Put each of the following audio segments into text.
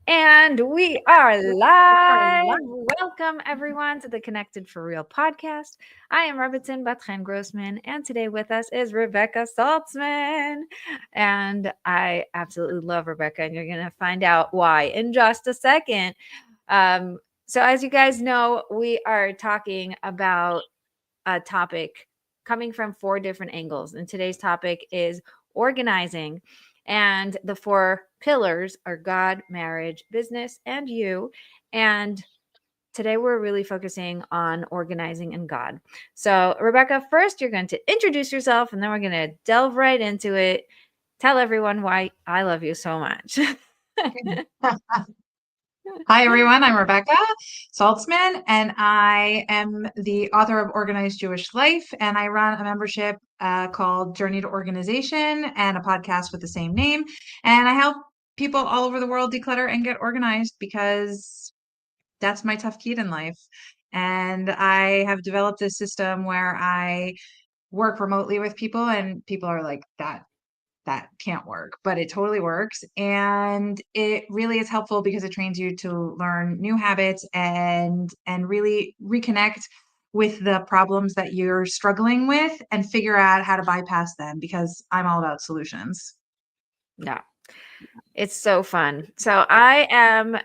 And we are live. Welcome, everyone, to the Connected for Real podcast. I am Rebbetzin Bat-Chen Grossman, and today with us is Rebekah Saltzman. And I absolutely love Rebekah, and you're going to find out why in just a second. So, as you guys know, we are talking about a topic coming from 4 different angles. And today's topic is organizing. And the 4 pillars are God, marriage, business, and you. And today we're really focusing on organizing and God. So, Rebekah, first you're going to introduce yourself, and then we're going to delve right into it. Tell everyone why I love you so much. Hi, everyone. I'm Rebekah Saltzman, and I am the author of Organized Jewish Life, and I run a membership called Journey to Organization and a podcast with the same name. And I help people all over the world declutter and get organized because that's my tough key in life. And I have developed this system where I work remotely with people, and people are like, that can't work, but it totally works. And it really is helpful because it trains you to learn new habits and really reconnect with the problems that you're struggling with and figure out how to bypass them, because I'm all about solutions. Yeah. It's so fun. So I am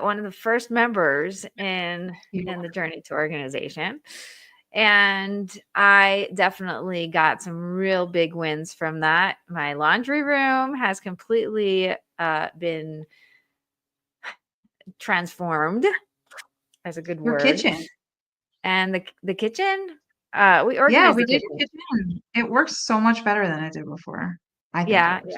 one of the first members in the Journey to Organization. And I definitely got some real big wins from that. My laundry room has completely been transformed. That's a good Your word. kitchen. And the kitchen, we Yeah, organized we the did kitchen. your kitchen. It works so much better than it did before. I think Yeah, it works.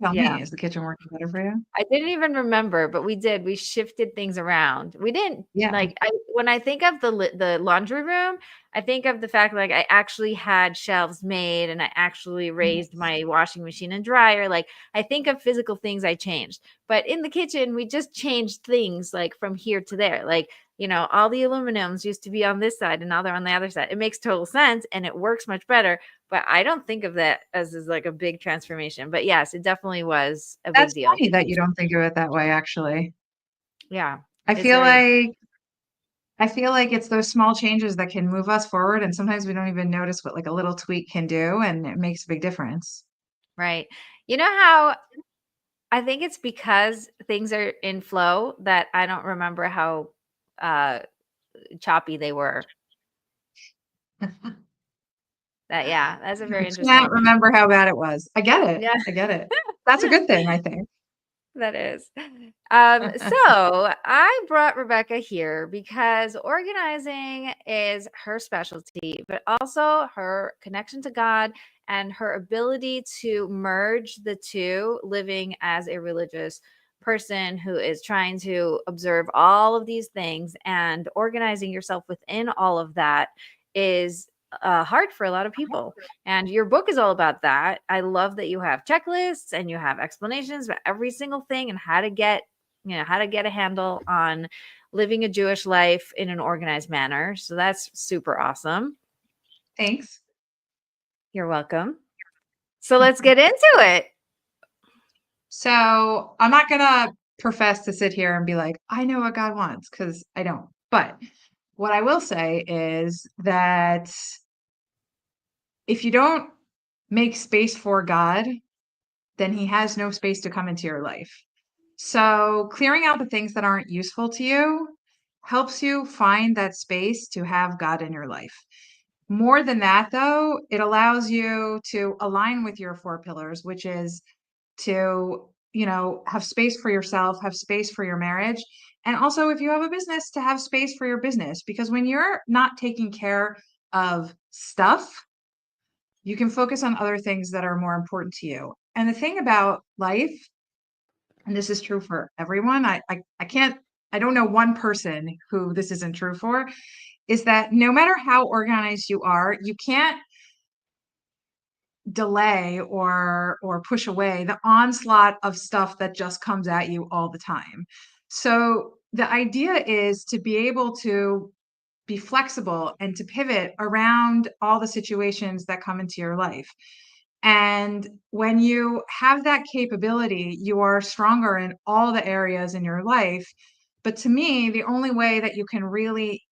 Tell yeah. me, is the kitchen working better for you? I didn't even remember, but we did. We shifted things around. We didn't Yeah. when I think of the laundry room, I think of the fact like I actually had shelves made and I actually raised my washing machine and dryer. Like I think of physical things I changed. But in the kitchen, we just changed things like from here to there. Like, all the aluminums used to be on this side and now they're on the other side. It makes total sense and it works much better. But I don't think of that as like a big transformation. But yes, it definitely was a big That's deal. funny that you don't think of it that way, actually. Yeah. I It's feel very like it's those small changes that can move us forward, and sometimes we don't even notice what like a little tweak can do, and it makes a big difference. right. You know how I think it's because things are in flow that I don't remember how uh choppy they were. That's a very I interesting. can't remember how bad it was. I get it. Yeah. I get it. That's a good thing, I think. That is. So I brought Rebekah here because organizing is her specialty, but also her connection to God and her ability to merge the two, living as a religious person who is trying to observe all of these things and organizing yourself within all of that is hard for a lot of people. And your book is all about that. I love that you have checklists and you have explanations about every single thing and how to get, a handle on living a Jewish life in an organized manner. So that's super awesome. Thanks. You're welcome. So let's get into it. So I'm not gonna profess to sit here and be like, I know what God wants, because I don't. But what I will say is that if you don't make space for God, then he has no space to come into your life. So clearing out the things that aren't useful to you helps you find that space to have God in your life. More than that, though, it allows you to align with your 4 pillars, which is to, have space for yourself, have space for your marriage. And also, if you have a business, to have space for your business. Because when you're not taking care of stuff, you can focus on other things that are more important to you. And the thing about life, and this is true for everyone, I don't know one person who this isn't true for, is that no matter how organized you are, you can't delay or push away the onslaught of stuff that just comes at you all the time. So the idea is to be able to be flexible and to pivot around all the situations that come into your life. And when you have that capability, you are stronger in all the areas in your life. But to me, the only way that you can really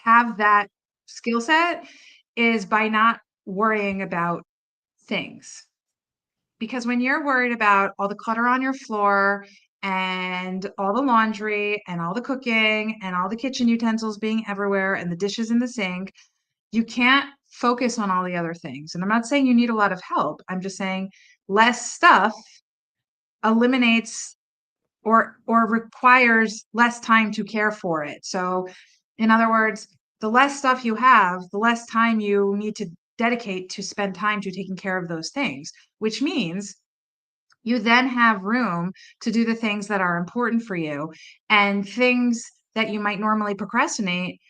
have that skill set is by not worrying about things. Because when you're worried about all the clutter on your floor and all the laundry and all the cooking and all the kitchen utensils being everywhere and the dishes in the sink, you can't focus on all the other things. And I'm not saying you need a lot of help. I'm just saying less stuff eliminates or requires less time to care for it. So in other words, the less stuff you have, the less time you need to dedicate to spend time to taking care of those things, which means you then have room to do the things that are important for you, and things that you might normally procrastinate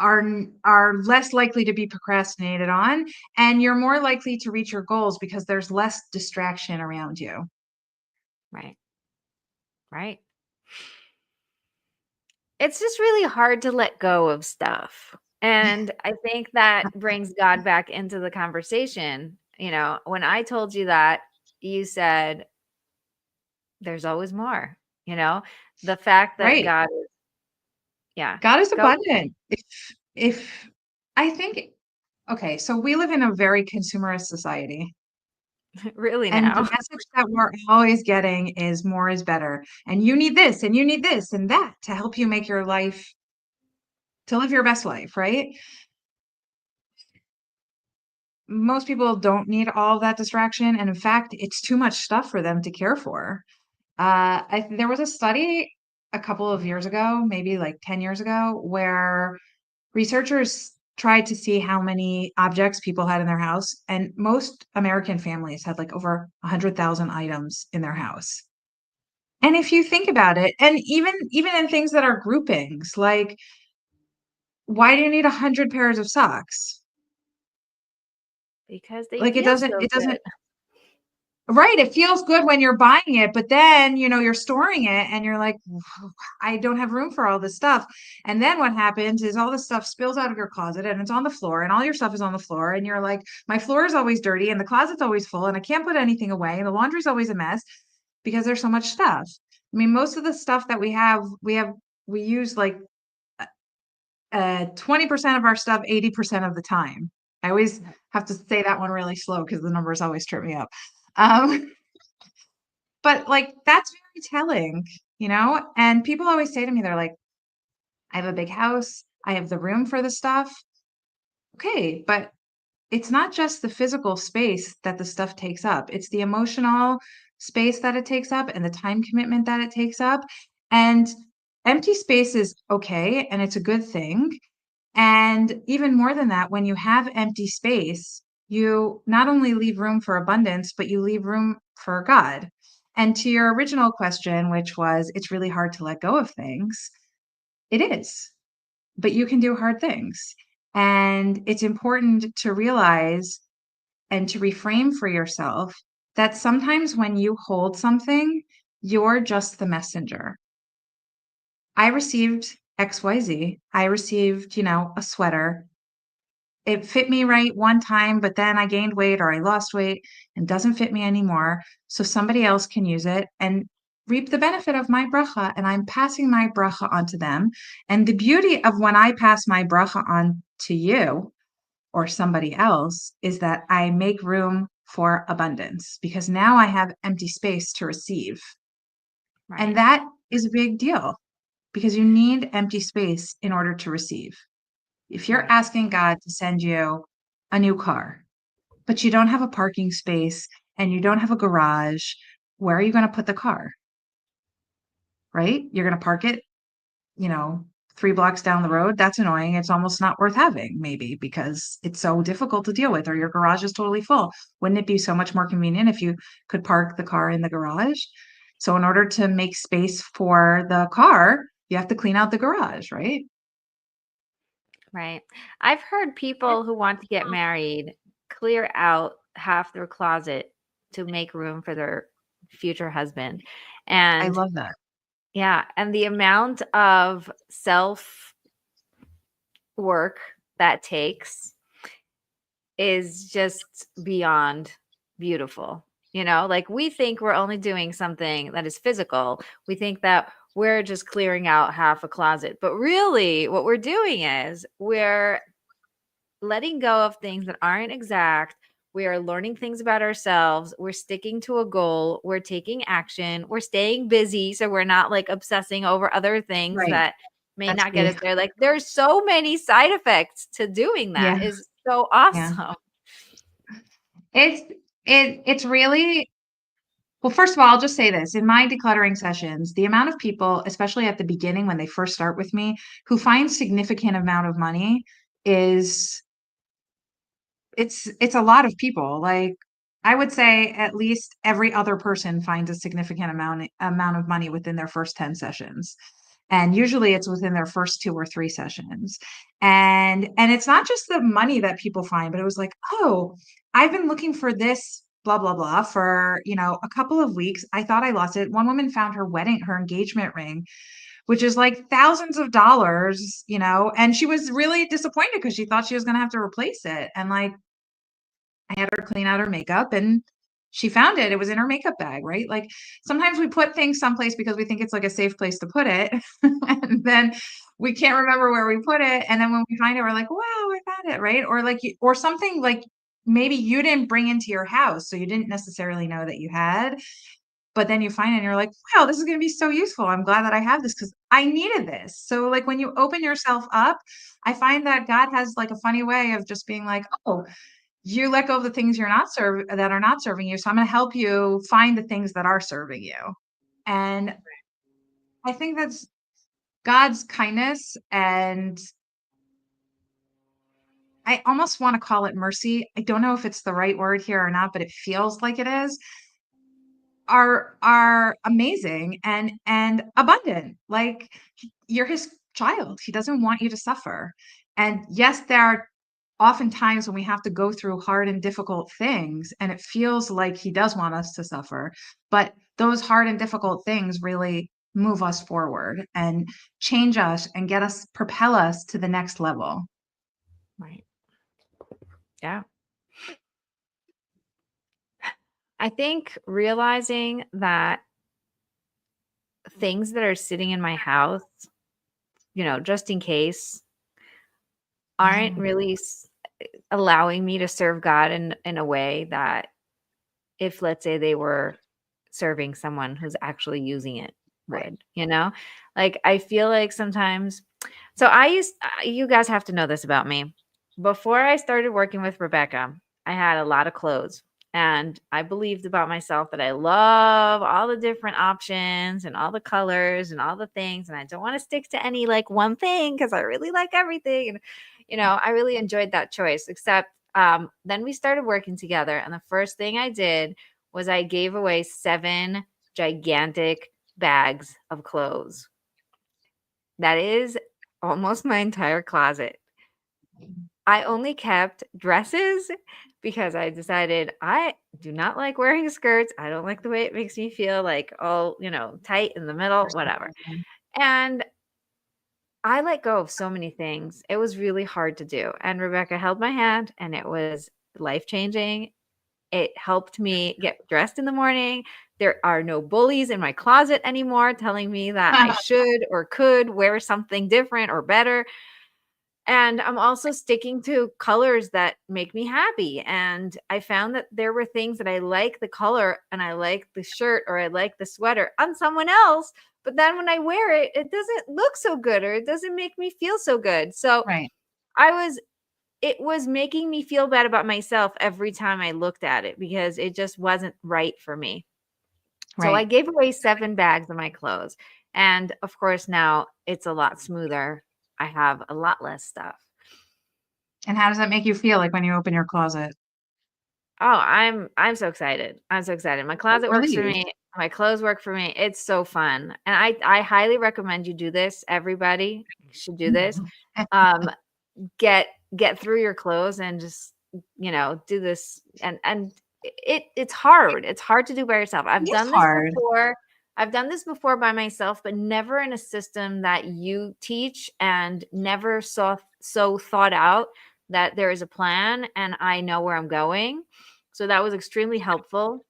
are less likely to be procrastinated on, and you're more likely to reach your goals because there's less distraction around you. Right. Right. It's just really hard to let go of stuff. And I think that brings God back into the conversation. When I told you that, you said, there's always more, the fact that Right. God is, yeah, God is go abundant. If I think, okay, so we live in a very consumerist society. really And the now. message that we're always getting is more is better. And you need this, and you need this, and that to help you make your life, to live your best life, right? Most people don't need all of that distraction. And in fact, it's too much stuff for them to care for. There was a study a couple of years ago, maybe like 10 years ago, where researchers tried to see how many objects people had in their house. And most American families had like over 100,000 items in their house. And if you think about it, and even in things that are groupings, like why do you need 100 pairs of socks? Because they Like feel it so doesn't good. right, it feels good when you're buying it, but then, you're storing it and you're like, I don't have room for all this stuff. And then what happens is all this stuff spills out of your closet and it's on the floor and all your stuff is on the floor. And you're like, my floor is always dirty and the closet's always full and I can't put anything away and the laundry's always a mess because there's so much stuff. I mean, most of the stuff that we use like 20% of our stuff 80% of the time. I always have to say that one really slow because the numbers always trip me up. Um, but like that's very telling, And people always say to me, they're like, I have a big house, I have the room for the stuff. Okay, but it's not just the physical space that the stuff takes up, it's the emotional space that it takes up and the time commitment that it takes up. And empty space is okay, and it's a good thing. And even more than that, when you have empty space, you not only leave room for abundance, but you leave room for God. And to your original question, which was, it's really hard to let go of things, it is, but you can do hard things. And it's important to realize and to reframe for yourself that sometimes when you hold something, you're just the messenger. I received XYZ. I received, a sweater. It fit me right one time, but then I gained weight or I lost weight and doesn't fit me anymore. So somebody else can use it and reap the benefit of my bracha. And I'm passing my bracha onto them. And the beauty of when I pass my bracha on to you or somebody else is that I make room for abundance because now I have empty space to receive. And Right. that is a big deal because you need empty space in order to receive. If you're Right. asking God to send you a new car, but you don't have a parking space and you don't have a garage, where are you going to put the car? Right? You're going to park it, you know, 3 blocks down the road. That's annoying. It's almost not worth having, maybe, because it's so difficult to deal with, or your garage is totally full. Wouldn't it be so much more convenient if you could park the car in the garage? So, in order to make space for the car, you have to clean out the garage, right? Right. I've heard people who want to get married clear out half their closet to make room for their future husband. I And love that. yeah, and the amount of self work that takes, is just beyond beautiful. Like we think we're only doing something that is physical. We think that we're just clearing out half a closet. But really, what we're doing is we're letting go of things that aren't exact. We are learning things about ourselves. We're sticking to a goal. We're taking action. We're staying busy. So we're not like obsessing over other things Right. that may That's not get us big. there. Like there's so many side effects to doing that Yeah. is so Yeah. awesome. It's it's really well, first of all, I'll just say this. In my decluttering sessions, the amount of people, especially at the beginning when they first start with me, who find significant amount of money is it's a lot of people. Like I would say at least every other person finds a significant amount of money within their first 10 sessions. And usually it's within their first 2 or 3 sessions. And it's not just the money that people find, but it was like, oh, I've been looking for this blah blah blah for, a couple of weeks. I thought I lost it. One woman found her engagement ring, which is like thousands of dollars, and she was really disappointed because she thought she was going to have to replace it. And like I had her clean out her makeup and she found it. It was in her makeup bag, right? Like sometimes we put things someplace because we think it's like a safe place to put it. And then we can't remember where we put it. And then when we find it, we're like, wow, I found it, right? Or like, or something like maybe you didn't bring into your house. So you didn't necessarily know that you had, but then you find it and you're like, wow, this is going to be so useful. I'm glad that I have this because I needed this. So like when you open yourself up, I find that God has like a funny way of just being like, oh, you let go of the things that are not serving you. So I'm going to help you find the things that are serving you. And I think that's God's kindness. And I almost want to call it mercy. I don't know if it's the right word here or not, but it feels like it is. Are amazing and abundant. Like you're his child. He doesn't want you to suffer. And yes, there are often times when we have to go through hard and difficult things, and it feels like he does want us to suffer. But those hard and difficult things really move us forward and change us and propel us to the next level. Right. Yeah. I think realizing that things that are sitting in my house, just in case, aren't Mm. really allowing me to serve God in a way that if, let's say, they were serving someone who's actually using it Right. would. Like I feel like sometimes, so you guys have to know this about me. Before I started working with Rebekah, I had a lot of clothes. And I believed about myself that I love all the different options and all the colors and all the things. And I don't want to stick to any like one thing because I really like everything. And, I really enjoyed that choice, except then we started working together. And the first thing I did was I gave away 7 gigantic bags of clothes. That is almost my entire closet. I only kept dresses because I decided I do not like wearing skirts. I don't like the way it makes me feel, like all, tight in the middle, whatever. And I let go of so many things. It was really hard to do. And Rebekah held my hand and it was life-changing. It helped me get dressed in the morning. There are no bullies in my closet anymore telling me that I should or could wear something different or better. And I'm also sticking to colors that make me happy. And I found that there were things that I like the color and I like the shirt or I like the sweater on someone else. But then when I wear it, it doesn't look so good or it doesn't make me feel so good. So Right. I was it was making me feel bad about myself every time I looked at it because it just wasn't right for me. So I Right. gave away 7 bags of my clothes. And of course, now it's a lot smoother. I have a lot less stuff. And how does that make you feel like when you open your closet? Oh, I'm so excited. I'm so excited. My closet works for Relieved. me. My clothes work for me. It's so fun. And I highly recommend you do this. Everybody should do this. Um, get get through your clothes and just do this and it's hard. It's hard to do by yourself. It's hard. I've done this before by myself, but never in a system that you teach and never so thought out that there is a plan and I know where I'm going. So that was extremely helpful.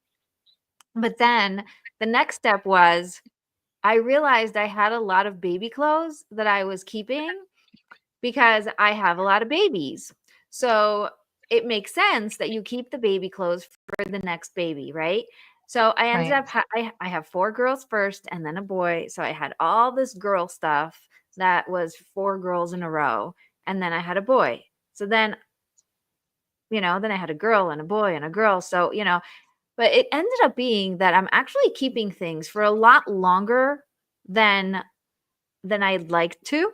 But then the next step was I realized I had a lot of baby clothes that I was keeping because I have a lot of babies. So it makes sense that you keep the baby clothes for the next baby, right? So I ended Right. up, I have four girls first and then a boy. So I had all this girl stuff that was four girls in a row. And then I had a boy. So then, then I had a girl and a boy and a girl. So, but it ended up being that I'm actually keeping things for a lot longer than I'd like to,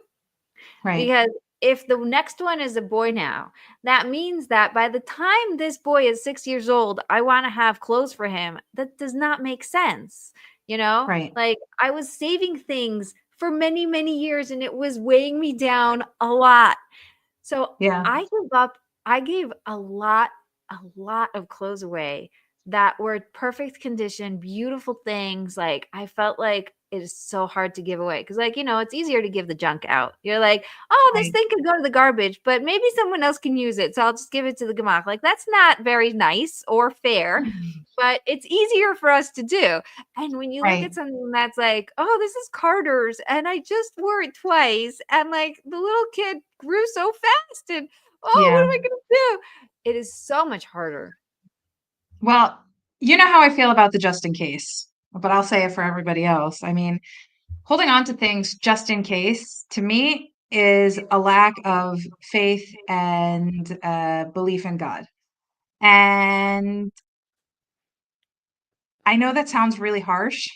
Right. because if the next one is a boy now, that means that by the time this boy is 6 years old, I wanna have clothes for him. That does not make sense, you know? Right. Like, I was saving things for many, many years, and it was weighing me down a lot. So, Yeah. I gave a lot of clothes away that were perfect condition, beautiful things. Like, I felt like it is so hard to give away because, like, it's easier to give the junk out. You're like, "Oh, this Right. thing could go to the garbage, but maybe someone else can use it, so I'll just give it to the gemach." Like, that's not very nice or fair, but it's easier for us to do. And when you look at Right. something that's like, "Oh, this is Carter's, and I just wore it twice," and, like, the little kid grew so fast, and, "Oh, what am Yeah. I gonna do?" It is so much harder. Well, you know how I feel about the just in case, but I'll say it for everybody else. I mean, holding on to things just in case to me is a lack of faith and belief in God. And I know that sounds really harsh,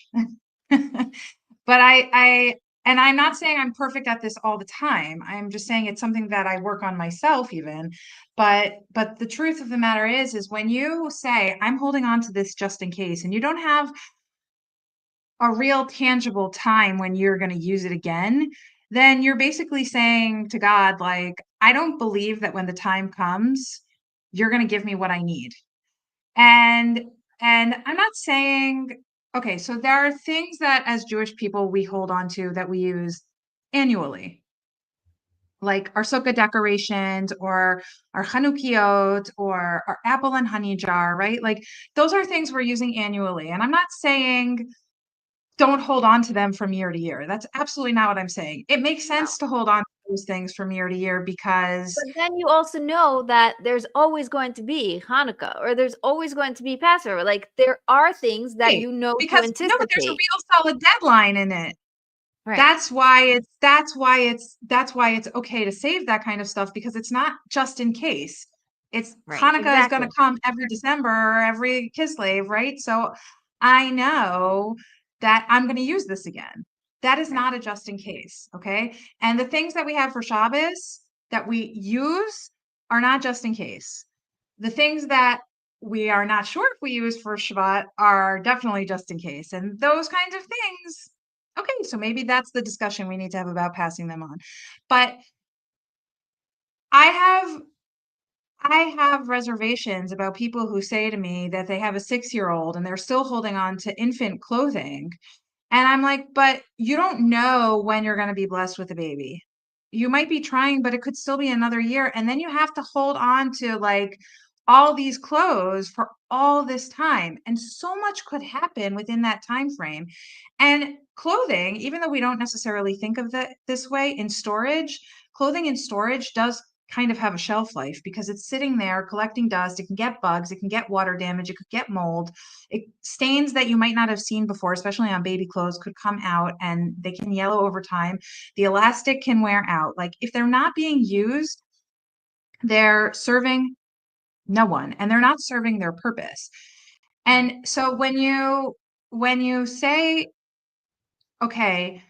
but and I'm not saying I'm perfect at this all the time. I'm just saying it's something that I work on myself even. But the truth of the matter is when you say I'm holding on to this just in case, and you don't have a real tangible time when you're going to use it again, then you're basically saying to God, like, I don't believe that when the time comes, you're going to give me what I need. Right. And I'm not saying, okay, so there are things that as Jewish people we hold on to that we use annually, like our sukkah decorations or our Chanukiot or our apple and honey jar, right? Like those are things we're using annually. And I'm not saying don't hold on to them from year to year. That's absolutely not what I'm saying. It makes No. sense to hold on to those things from year to year because But then you also know that there's always going to be Hanukkah or there's always going to be Passover. Like, there are things that right, you know to because no, but there's a anticipate. real solid deadline in it. Right. That's why it's okay to save that kind of stuff because it's not just in case. It's Right. Hanukkah is going to Exactly. come every December or every Kislev, right? So I know that I'm going to use this again. That is Right. not a just in case, okay? And the things that we have for Shabbos that we use are not just in case. The things that we are not sure if we use for Shabbat are definitely just in case. And those kinds of things, okay, so maybe that's the discussion we need to have about passing them on. But I have I have reservations about people who say to me that they have a 6-year-old and they're still holding on to infant clothing. And I'm like, but you don't know when you're going to be blessed with a baby. You might be trying, but it could still be another year. And then you have to hold on to like all these clothes for all this time. And so much could happen within that time frame. And clothing, even though we don't necessarily think of that this way in storage, clothing in storage does kind of have a shelf life because it's sitting there collecting dust. It can get bugs, it can get water damage, it could get mold. Stains that you might not have seen before, especially on baby clothes, could come out and they can yellow over time. The elastic can wear out. Like if they're not being used, they're serving no one and they're not serving their purpose. Right. And so when you say, okay,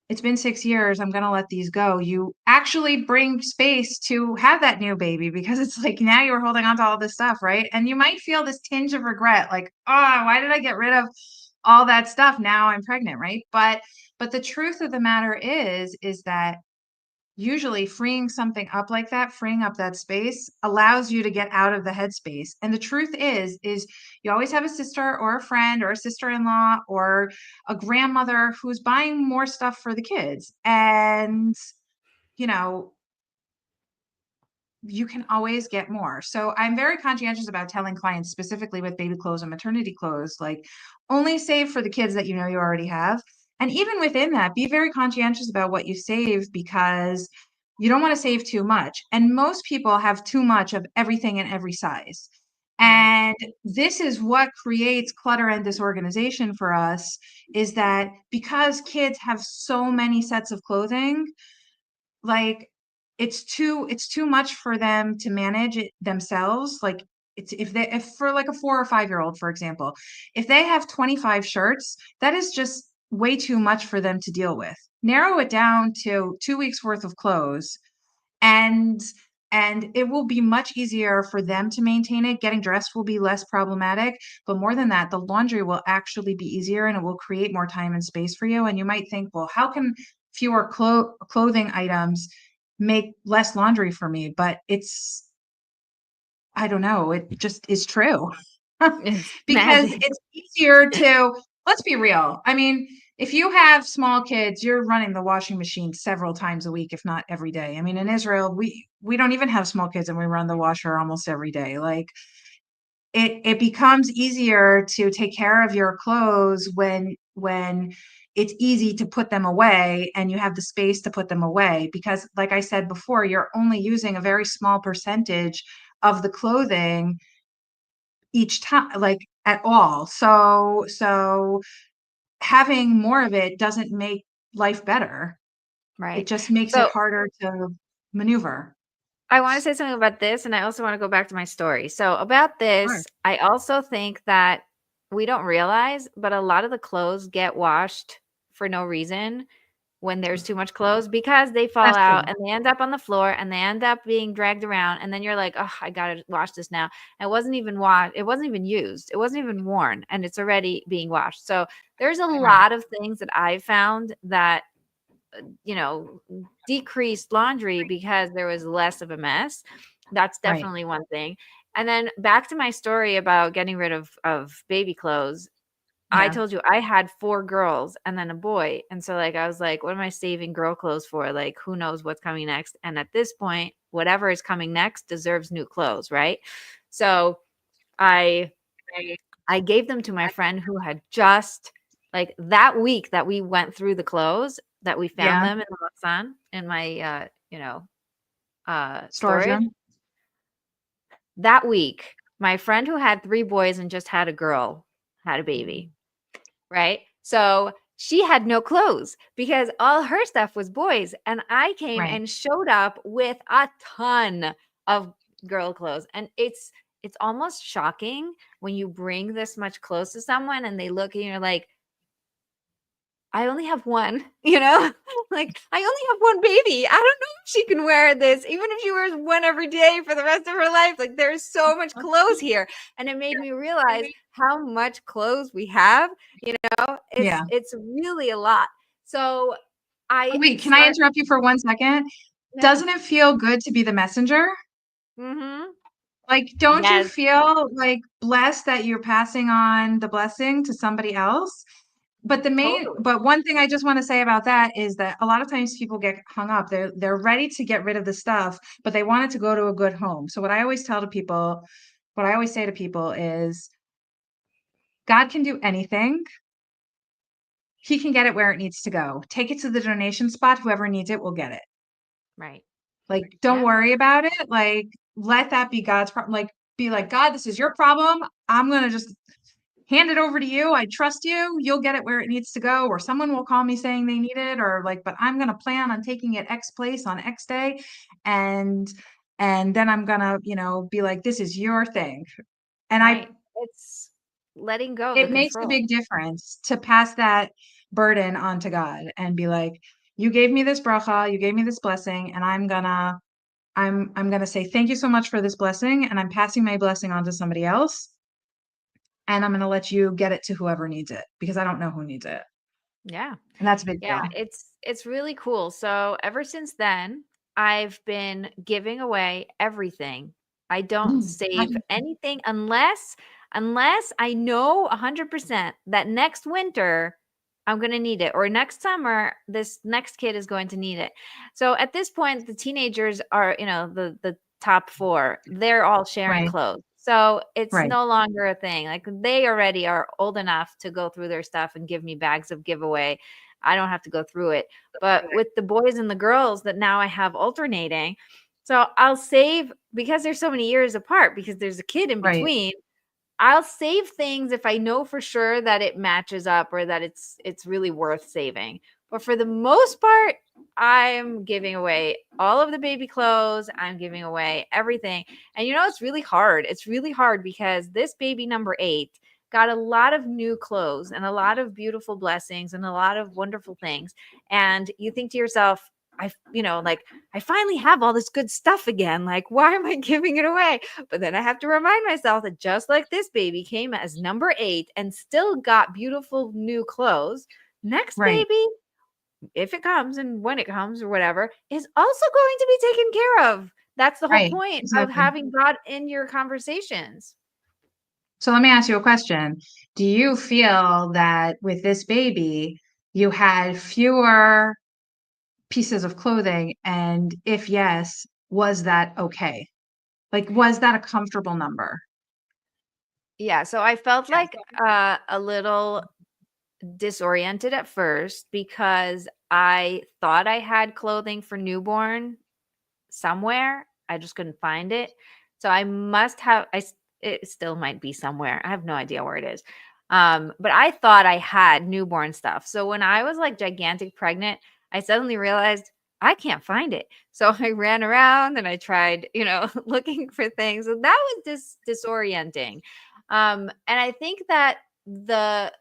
it's been 6 years, I'm going to let these go, you actually bring space to have that new baby because it's like now you're holding on to all this stuff, right? And you might feel this tinge of regret, like, oh, why did I get rid of all that stuff? Now I'm pregnant, right? But the truth of the matter is that usually freeing something up like that, freeing up that space allows you to get out of the headspace. And the truth is you always have a sister or a friend or a sister-in-law or a grandmother who's buying more stuff for the kids. And, you know, you can always get more. So I'm very conscientious about telling clients, specifically with baby clothes and maternity clothes, like only save for the kids that you know you already have. And even within that, be very conscientious about what you save, because you don't want to save too much. And most people have too much of everything in every size. Right. And this is what creates clutter and disorganization for us, is that because kids have so many sets of clothing, like it's too much for them to manage it themselves. Like it's if for like a 4 or 5 year old, for example, if they have 25 shirts, that is just way too much for them to deal with. Narrow it down to 2 weeks worth of clothes, and it will be much easier for them to maintain it. Getting dressed will be less problematic, but more than that, the laundry will actually be easier, and it will create more time and space for you. And you might think, well, how can fewer clothing items make less laundry for me? But it's, I don't know, it just is true. It's Because magic. it's easier to, let's be real. I mean, if you have small kids, you're running the washing machine several times a week, if not every day. I mean, in Israel, we don't even have small kids and we run the washer almost every day. Like it becomes easier to take care of your clothes when it's easy to put them away and you have the space to put them away, because like I said before, you're only using a very small percentage of the clothing each time, like at all. So having more of it doesn't make life better. It Right. just makes it So harder to maneuver. I want to say something about this, and I also want to go back to my story. So about Sure. this, I also think that we don't realize, but a lot of the clothes get washed for no reason when there's too much clothes, because they fall That's out true. and they end up on the floor and they end up being dragged around, and then you're like, oh, I gotta wash this now. And it wasn't even washed, it wasn't even used, it wasn't even worn, and it's already being washed. So there's a Right. lot of things that I found that you know, decreased laundry because there was less of a mess. That's Right. definitely one thing. And then back to my story about getting rid of baby clothes. I Yeah. told you I had 4 girls and then a boy. And so like I was like, what am I saving girl clothes for? Like who knows what's coming next? And at this point, whatever is coming next deserves new clothes, right? So I I gave them to my friend who had just like that week that we went through the clothes, that we found Yeah. them in the Masan in my Storage storage. room. That week, my friend who had 3 boys and just had a girl had a baby, right? So she had no clothes because all her stuff was boys, and I came Right. and showed up with a ton of girl clothes, and it's almost shocking when you bring this much clothes to someone and they look and you're like, I only have one, you know? Like, I only have one baby. I don't know if she can wear this, even if she wears one every day for the rest of her life. Like, there's so much clothes here. And it made me realize how much clothes we have, you know? Yeah. It's really a lot. So I Oh, wait, can I start interrupt you for 1 second? yeah. Doesn't it feel good to be the messenger? Mhm. Like, don't you Yes, feel like blessed that you're passing on the blessing to somebody else? totally. But one thing I just want to say about that is that a lot of times people get hung up. They're ready to get rid of the stuff, but they want it to go to a good home. So what I always say to people is God can do anything. He can get it where it needs to go. Take it to the donation spot. Whoever needs it will get it. Right. Like, don't Yeah. worry about it. Like, let that be God's problem. Like, be like, God, this is your problem. I'm gonna just hand it over to you. I trust you. You'll get it where it needs to go, or someone will call me saying they need it, or like, but I'm gonna plan on taking it X place on X day, and then I'm gonna, be like, this is your thing. And Right. It's letting go the it makes a control. big difference to pass that burden on to God and be like, you gave me this bracha, you gave me this blessing, and I'm gonna say thank you so much for this blessing, and I'm passing my blessing on to somebody else, and I'm gonna let you get it to whoever needs it, because I don't know who needs it. Yeah. And that's a big Yeah, deal. it's really cool. So ever since then, I've been giving away everything. I don't Mm. save anything unless I know 100% that next winter I'm going to need it, or next summer this next kid is going to need it. So at this point the teenagers are, the top 4, they're all sharing Right. clothes. So it's Right. no longer a thing. Like they already are old enough to go through their stuff and give me bags of giveaway. I don't have to go through it. But with the boys and the girls that now I have alternating, so I'll save because there's so many years apart because there's a kid in Right. between. I'll save things if I know for sure that it matches up or that it's really worth saving. But for the most part, I'm giving away all of the baby clothes. I'm giving away everything. And it's really hard. It's really hard because this baby number 8 got a lot of new clothes and a lot of beautiful blessings and a lot of wonderful things. And you think to yourself, like I finally have all this good stuff again. Like, why am I giving it away? But then I have to remind myself that just like this baby came as number 8 and still got beautiful new clothes, next Right. baby, if it comes and when it comes or whatever, is also going to be taken care of. That's the whole Right. point of Exactly. having God in your conversations. So let me ask you a question. Do you feel that with this baby, you had fewer pieces of clothing? And if yes, was that okay? Like, was that a comfortable number? Yeah, so I felt like a little disoriented at first because I thought I had clothing for newborn somewhere. I just couldn't find it. So I must have it still might be somewhere. I have no idea where it is. But I thought I had newborn stuff. So when I was like gigantic pregnant, I suddenly realized I can't find it. So I ran around and I tried, looking for things. And that was disorienting. And I think that the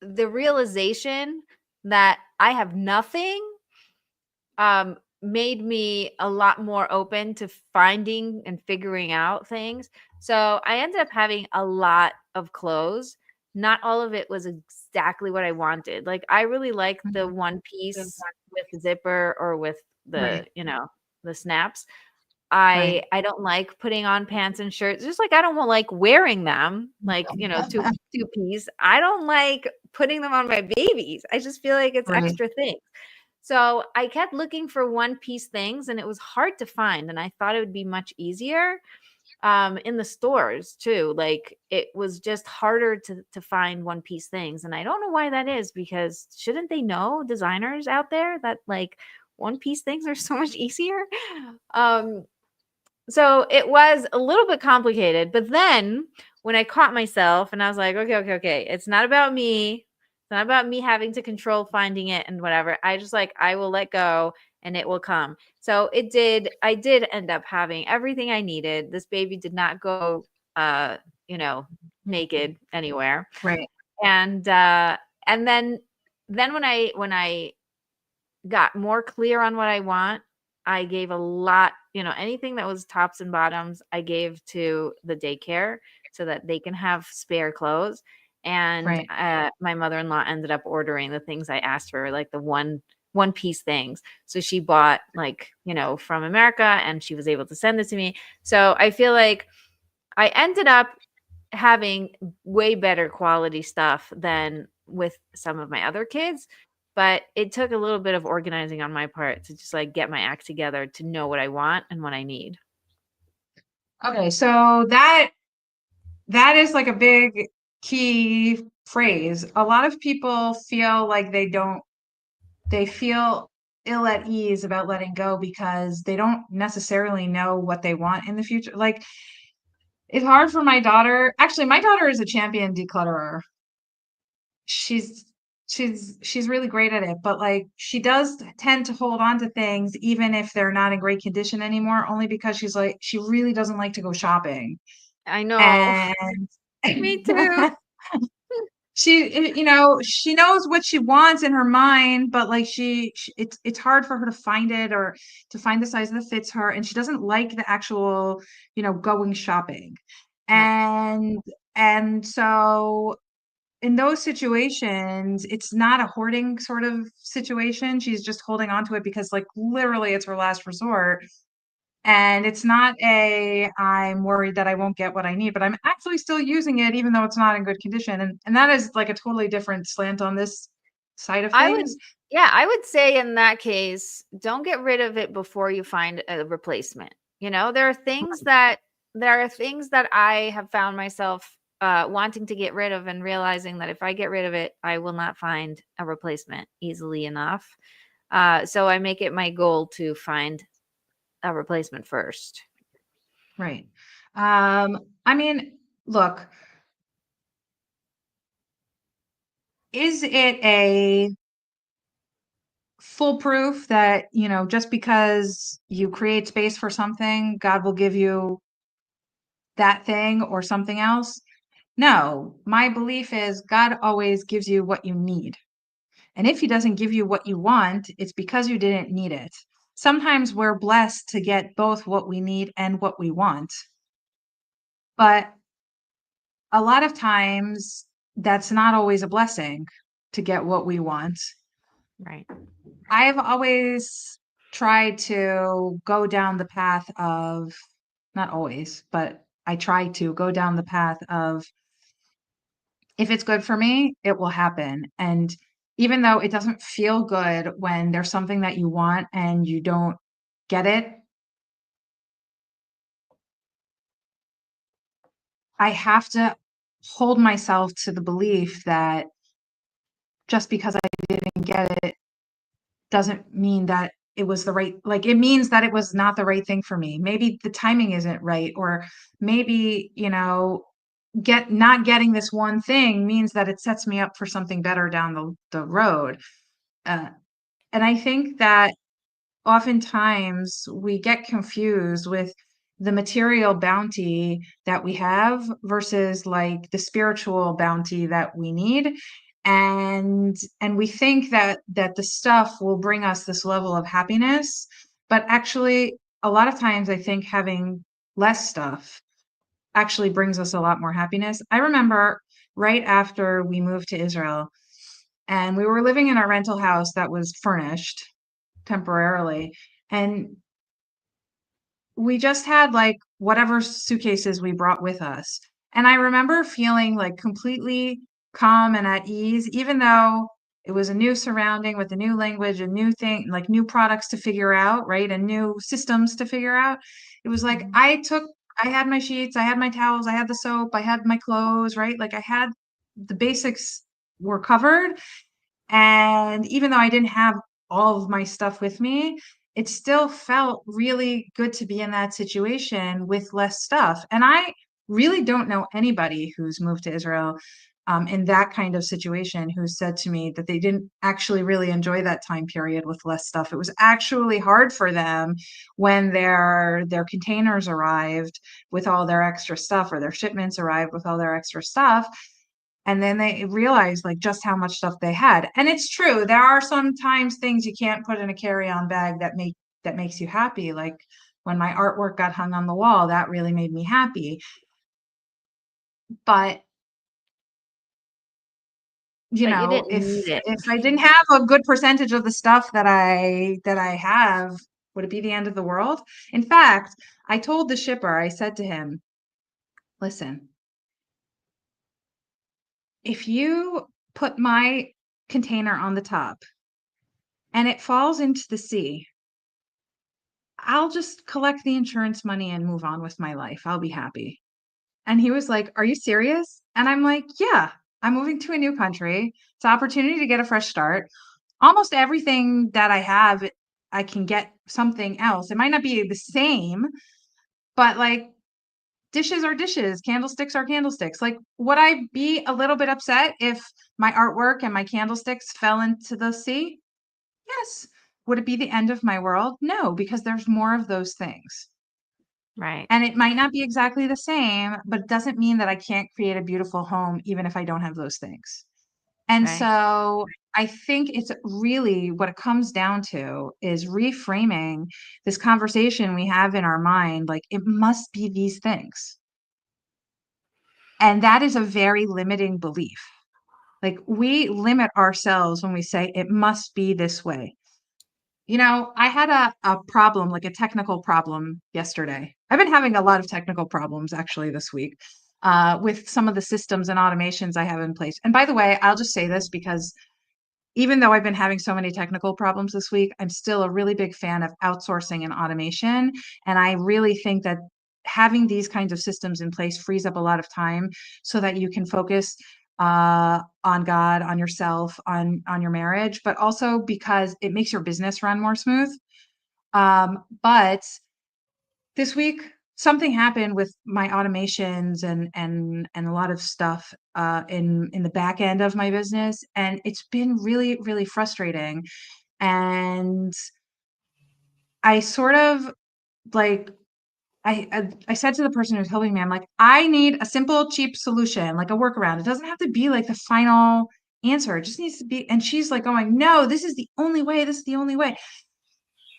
the realization that I have nothing made me a lot more open to finding and figuring out things. So I ended up having a lot of clothes. Not all of it was exactly what I wanted. Like I really like the Mhm. one piece with the zipper or with the, Right. the snaps. Right. I don't like putting on pants and shirts. Just like I don't like wearing them, like, two piece. I don't like putting them on my babies. I just feel like it's Right. extra things. So I kept looking for one piece things and it was hard to find. And I thought it would be much easier in the stores too. Like it was just harder to find one piece things. And I don't know why that is because shouldn't they know, designers out there, that like one piece things are so much easier? Um, so it was a little bit complicated, but then when I caught myself and I was like, okay, it's not about me. It's not about me having to control finding it and whatever. I will let go and it will come. So it did. I did end up having everything I needed. This baby did not go, uh, you know, naked anywhere. Right. And then when I got more clear on what I want, I gave a lot, anything that was tops and bottoms, I gave to the daycare so that they can have spare clothes. And Right. my mother-in-law ended up ordering the things I asked for, like the one piece things. So she bought like, from America and she was able to send it to me. So I feel like I ended up having way better quality stuff than with some of my other kids, but it took a little bit of organizing on my part to just like get my act together to know what I want and what I need. Okay. So that is like a big key phrase. A lot of people feel like they feel ill at ease about letting go because they don't necessarily know what they want in the future. Like it's hard for my daughter. Actually, my daughter is a champion declutterer. She's she's really great at it, but like she does tend to hold on to things even if they're not in great condition anymore, only because she's like she really doesn't like to go shopping. I know. And Me too. she knows what she wants in her mind, but like it's hard for her to find it or to find the size that fits her, and she doesn't like the actual, going shopping. Right. And so in those situations, it's not a hoarding sort of situation. She's just holding on to it because like literally it's her last resort. And it's not I'm worried that I won't get what I need, but I'm actually still using it even though it's not in good condition. And that is like a totally different slant on this side of I would, things. yeah, I would say in that case, don't get rid of it before you find a replacement. There are things that I have found myself wanting to get rid of, and realizing that if I get rid of it, I will not find a replacement easily enough. So I make it my goal to find a replacement first. Right. I mean, look, is it a foolproof that, just because you create space for something, God will give you that thing or something else? No, my belief is God always gives you what you need. And if he doesn't give you what you want, it's because you didn't need it. Sometimes we're blessed to get both what we need and what we want. But a lot of times that's not always a blessing to get what we want. Right. I've always tried to go down the path of, not always, but I try to go down the path of, if it's good for me, it will happen. And even though it doesn't feel good when there's something that you want and you don't get it, I have to hold myself to the belief that just because I didn't get it doesn't mean that it was the right, like it means that it was not the right thing for me. Maybe the timing isn't right, or maybe, not getting this one thing means that it sets me up for something better down the road. Uh, and I think that oftentimes we get confused with the material bounty that we have versus like the spiritual bounty that we need. And we think that the stuff will bring us this level of happiness, but actually a lot of times I think having less stuff actually brings us a lot more happiness. I remember right after we moved to Israel and we were living in our rental house that was furnished temporarily. And we just had like whatever suitcases we brought with us. And I remember feeling like completely calm and at ease, even though it was a new surrounding with a new language, a new thing, like new products to figure out, right? And new systems to figure out. It was like Mhm. I had my sheets, I had my towels, I had the soap, I had my clothes, right? Like I had the basics were covered. And even though I didn't have all of my stuff with me, it still felt really good to be in that situation with less stuff. And I really don't know anybody who's moved to Israel in that kind of situation who said to me that they didn't actually really enjoy that time period with less stuff. It was actually hard for them when their containers arrived with all their extra stuff, or their shipments arrived with all their extra stuff, and then they realized like just how much stuff they had. And it's true, there are sometimes things you can't put in a carry-on bag that makes you happy. Like when my artwork got hung on the wall, that really made me happy. But But you didn't if need it. I didn't have a good percentage of the stuff that I have, would it be the end of the world? In fact, I told the shipper, I said to him, listen, if you put my container on the top and it falls into the sea, I'll just collect the insurance money and move on with my life. I'll be happy. And he was like, are you serious? And I'm like, yeah, I'm moving to a new country. It's an opportunity to get a fresh start. Almost everything that I have, I can get something else. It might not be the same, but like dishes are dishes, candlesticks are candlesticks. Like, would I be a little bit upset if my artwork and my candlesticks fell into the sea? Yes. Would it be the end of my world? No, because there's more of those things. Right. And it might not be exactly the same, but it doesn't mean that I can't create a beautiful home even if I don't have those things. And Right. so I think it's really what it comes down to is reframing this conversation we have in our mind, like it must be these things. And that is a very limiting belief. Like we limit ourselves when we say it must be this way. I had a problem, like a technical problem yesterday. I've been having a lot of technical problems actually this week with some of the systems and automations I have in place. And by the way, I'll just say this because even though I've been having so many technical problems this week, I'm still a really big fan of outsourcing and automation. And I really think that having these kinds of systems in place frees up a lot of time so that you can focus on God, on yourself, on your marriage, but also because it makes your business run more smooth. But this week, something happened with my automations and a lot of stuff in the back end of my business, and it's been really, really frustrating. And I sort of like I said to the person who's helping me, I'm like, I need a simple, cheap solution, like a workaround. It doesn't have to be like the final answer. It just needs to be. And she's like going, no, this is the only way. This is the only way.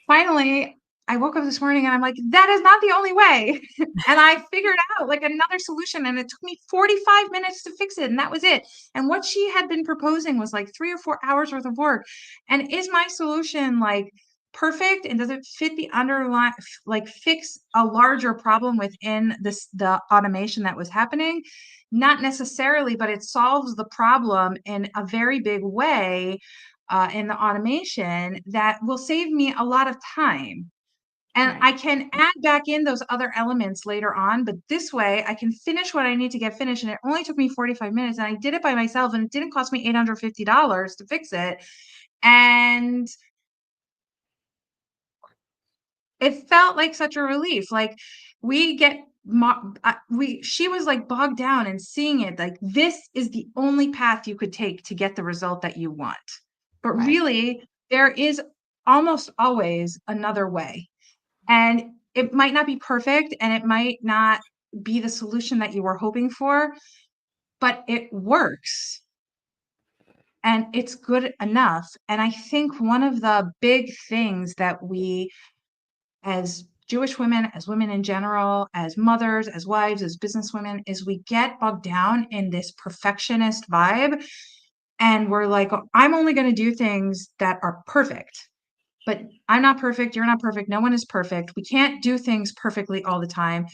Finally, I woke up this morning and I'm like, that is not the only way. And I figured out like another solution, and it took me 45 minutes to fix it. And that was it. And what she had been proposing was like 3 or 4 hours worth of work. And is my solution like perfect? And does it fit the underlying, like fix a larger problem within the automation that was happening? Not necessarily, but it solves the problem in a very big way in the automation that will save me a lot of time. And Right. I can add back in those other elements later on, but this way I can finish what I need to get finished. And it only took me 45 minutes, and I did it by myself, and it didn't cost me $850 to fix it. And it felt like such a relief. Like we get she was like bogged down and seeing it like this is the only path you could take to get the result that you want. But Right. really, there is almost always another way. And it might not be perfect and it might not be the solution that you were hoping for, but it works and it's good enough. And I think one of the big things that we, as Jewish women, as women in general, as mothers, as wives, as businesswomen, is we get bogged down in this perfectionist vibe. And we're like, "Oh, I'm only going to do things that are perfect." But I'm not perfect. You're not perfect. No one is perfect. We can't do things perfectly all the time.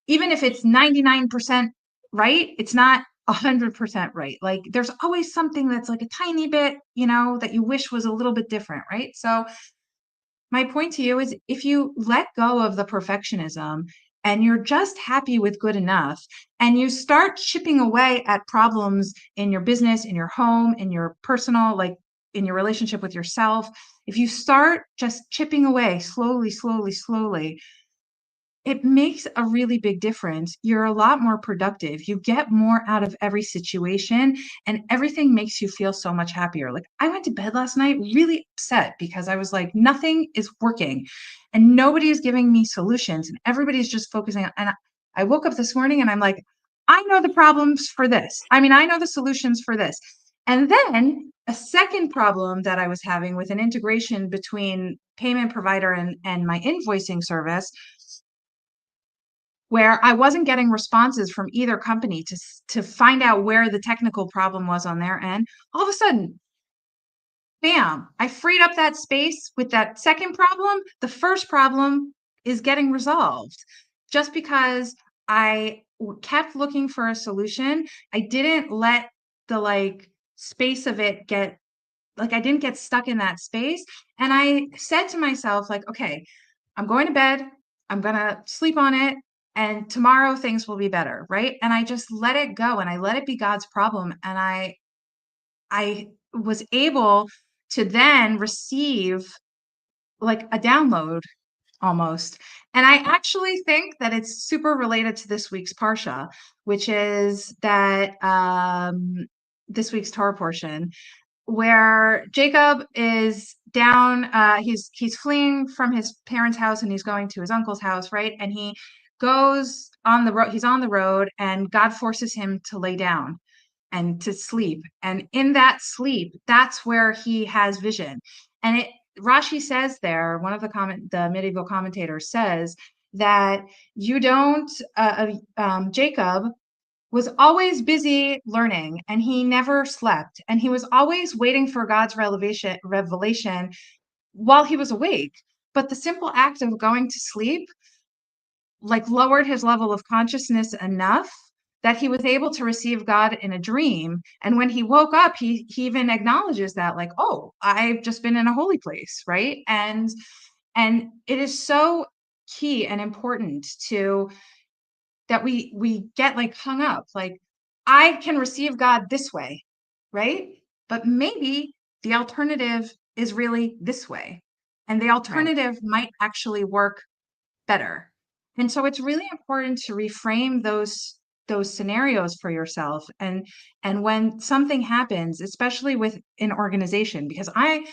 Even if it's 99% right, it's not 100% right. Like there's always something that's like a tiny bit, that you wish was a little bit different, right? So my point to you is if you let go of the perfectionism and you're just happy with good enough and you start chipping away at problems in your business, in your home, in your personal, like in your relationship with yourself, if you start just chipping away slowly, slowly, slowly, it makes a really big difference. You're a lot more productive. You get more out of every situation, and everything makes you feel so much happier. Like I went to bed last night really upset because I was like, nothing is working and nobody is giving me solutions and everybody's just focusing on. And I woke up this morning and I'm like, I know the problems for this. I mean, I know the solutions for this. And then a second problem that I was having with an integration between payment provider and my invoicing service, where I wasn't getting responses from either company to find out where the technical problem was on their end. All of a sudden, bam, I freed up that space with that second problem. The first problem is getting resolved just because kept looking for a solution. I didn't let the like space of it get like I didn't get stuck in that space. And I said to myself, like, okay, I'm going to bed, I'm gonna sleep on it, and tomorrow things will be better, right? And I just let it go and I let it be God's problem. And I was able to then receive like a download almost. And I actually think that it's super related to this week's Parsha, which is that this week's Torah portion where Jacob is down, he's fleeing from his parents' house and he's going to his uncle's house, right? And he goes on the road, he's on the road, and God forces him to lay down and to sleep. And in that sleep, that's where he has vision. And Rashi says there, one of the medieval commentators says that you don't, Jacob was always busy learning and he never slept. And he was always waiting for God's revelation while he was awake. But the simple act of going to sleep like lowered his level of consciousness enough that he was able to receive God in a dream. And when he woke up, he even acknowledges that, like, oh, I've just been in a holy place, right? And it is so key and important to that we get like hung up, like, I can receive God this way, right? But maybe the alternative is really this way. And the Right. alternative might actually work better. And so it's really important to reframe those scenarios for yourself. And when something happens, especially with an organization, because I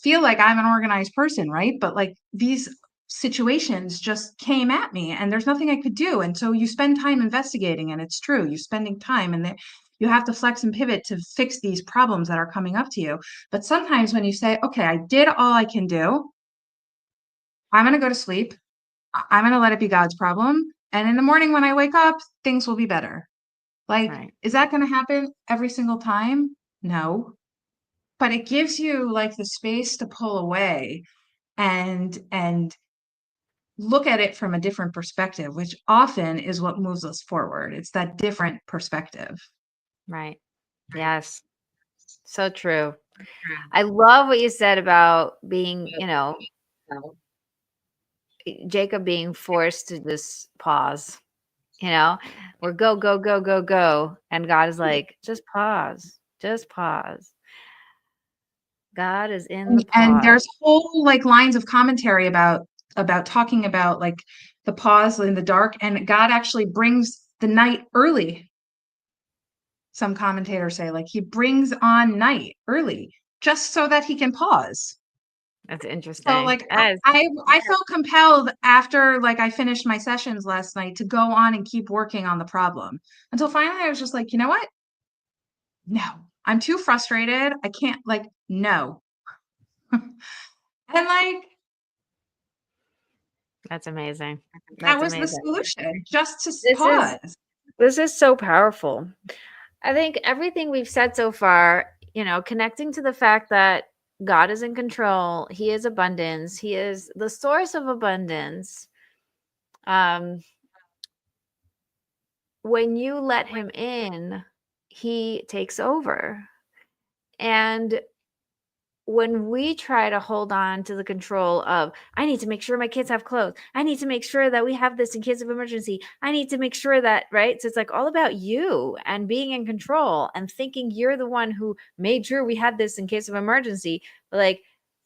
feel like I'm an organized person, right? But like these situations just came at me and there's nothing I could do. And so you spend time investigating, and it's true, you're spending time, and you have to flex and pivot to fix these problems that are coming up to you. But sometimes when you say, okay, I did all I can do, I'm going to go to sleep. I'm going to let it be God's problem. And in the morning when I wake up, things will be better. Like, Right. is that going to happen every single time? No. But it gives you like the space to pull away and look at it from a different perspective, which often is what moves us forward. It's that different perspective. Right. Yes. So true. I love what you said about being, Jacob being forced to just pause, you know, or go, go, go, go, go. And God is like, just pause, just pause. God is in the And pause. there's whole like lines of commentary about talking about like the pause in the dark, and God actually brings the night early. Some commentators say like he brings on night early just so that he can pause. That's So interesting. like As I felt compelled after like I finished my sessions last night to go on and keep working on the problem until finally I was just like, you know what? No, I'm too frustrated. I can't, like, no. And like that's amazing. that That's was the amazing. solution, just to This is pause. this is so powerful. I think everything we've said so far, connecting to the fact that God is in control, He is abundance, He is the source of abundance. Um, when you let Him in, He takes over. And when we try to hold on to the control of, I need to make sure my kids have clothes, I need to make sure that we have this in case of emergency, I need to make sure that, right? So it's like all about you and being in control and thinking you're the one who made sure we had this in case of emergency. But like,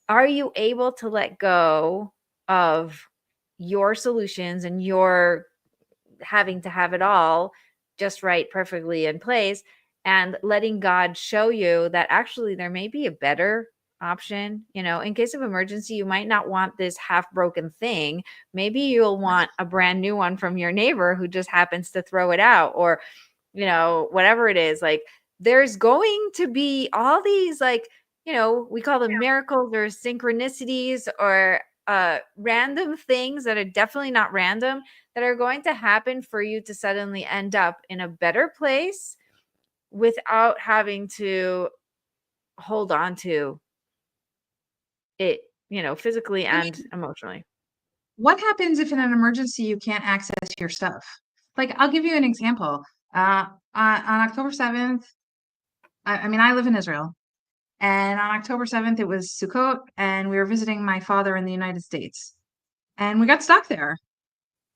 are you able to let go of your solutions and your having to have it all just right, perfectly in place, and letting God show you that actually there may be a better option. In case of emergency, you might not want this half broken thing. Maybe you'll want a brand new one from your neighbor who just happens to throw it out, or whatever it is. Like, there's going to be all these, like, we call them miracles or synchronicities, or random things that are definitely not random, that are going to happen for you to suddenly end up in a better place without having to hold on to it, physically I and mean, emotionally. what happens if in an emergency you can't access your stuff? Like, I'll give you an example. On October 7th, I mean, I live in Israel, and on October 7th, it was Sukkot, and we were visiting my father in the United States, and we got stuck there.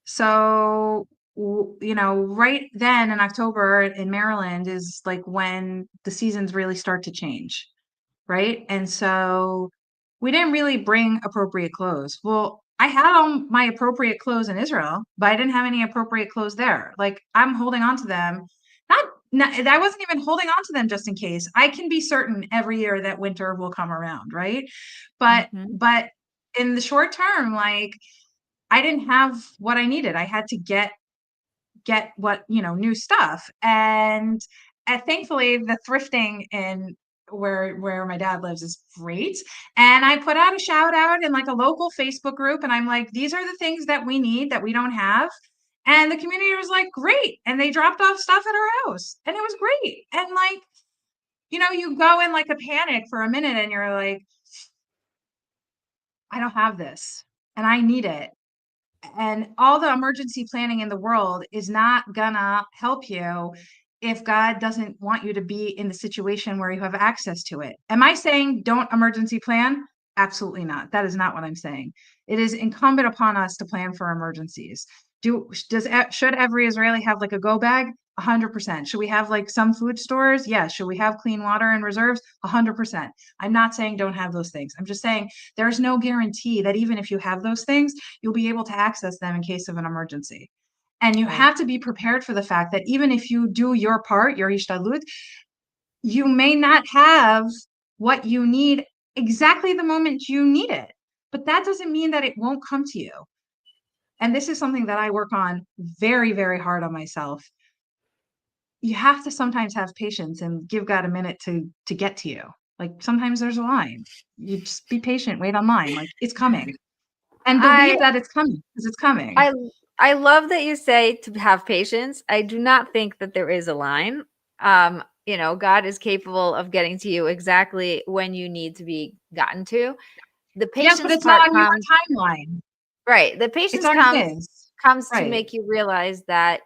So, right then in October in Maryland is like when the seasons really start to change, right? And so we didn't really bring appropriate clothes. Well, I had all my appropriate clothes in Israel, but I didn't have any appropriate clothes there. Like, I'm holding on to them. Not, I wasn't even holding on to them just in case. I can be certain every year that winter will come around, right? But Hmm. but in the short term, like, I didn't have what I needed. I had to get what, new stuff. And thankfully the thrifting in where my dad lives is great. And I put out a shout out in like a local Facebook group, and I'm like, these are the things that we need that we don't have. And the community was like, great. And they dropped off stuff at our house. And it was great. And like, you go in like a panic for a minute and you're like, I don't have this and I need it. And all the emergency planning in the world is not gonna help you if God doesn't want you to be in the situation where you have access to it. Am I saying don't emergency plan? Absolutely not. That is not what I'm saying. It is incumbent upon us to plan for emergencies. Should every Israeli have like a go bag? 100%. Should we have like some food stores? Yes. Should we have clean water and reserves? 100%. I'm not saying don't have those things. I'm just saying there's no guarantee that even if you have those things, you'll be able to access them in case of an emergency. And you Right. have to be prepared for the fact that even if you do your part, your ishtadlut, you may not have what you need exactly the moment you need it. But that doesn't mean that it won't come to you. And this is something that I work on very, very hard on myself. You have to sometimes have patience and give God a minute to get to you. Like sometimes there's a line. You just be patient, wait online. Like it's coming. And I believe that it's coming because it's coming. I I love that you say to have patience. I do not think that there is a line. God is capable of getting to you exactly when you need to be gotten to. The Yes, but patience it's not part on your comes timeline. right. The It's patience on comes his. comes to Right. make you realize that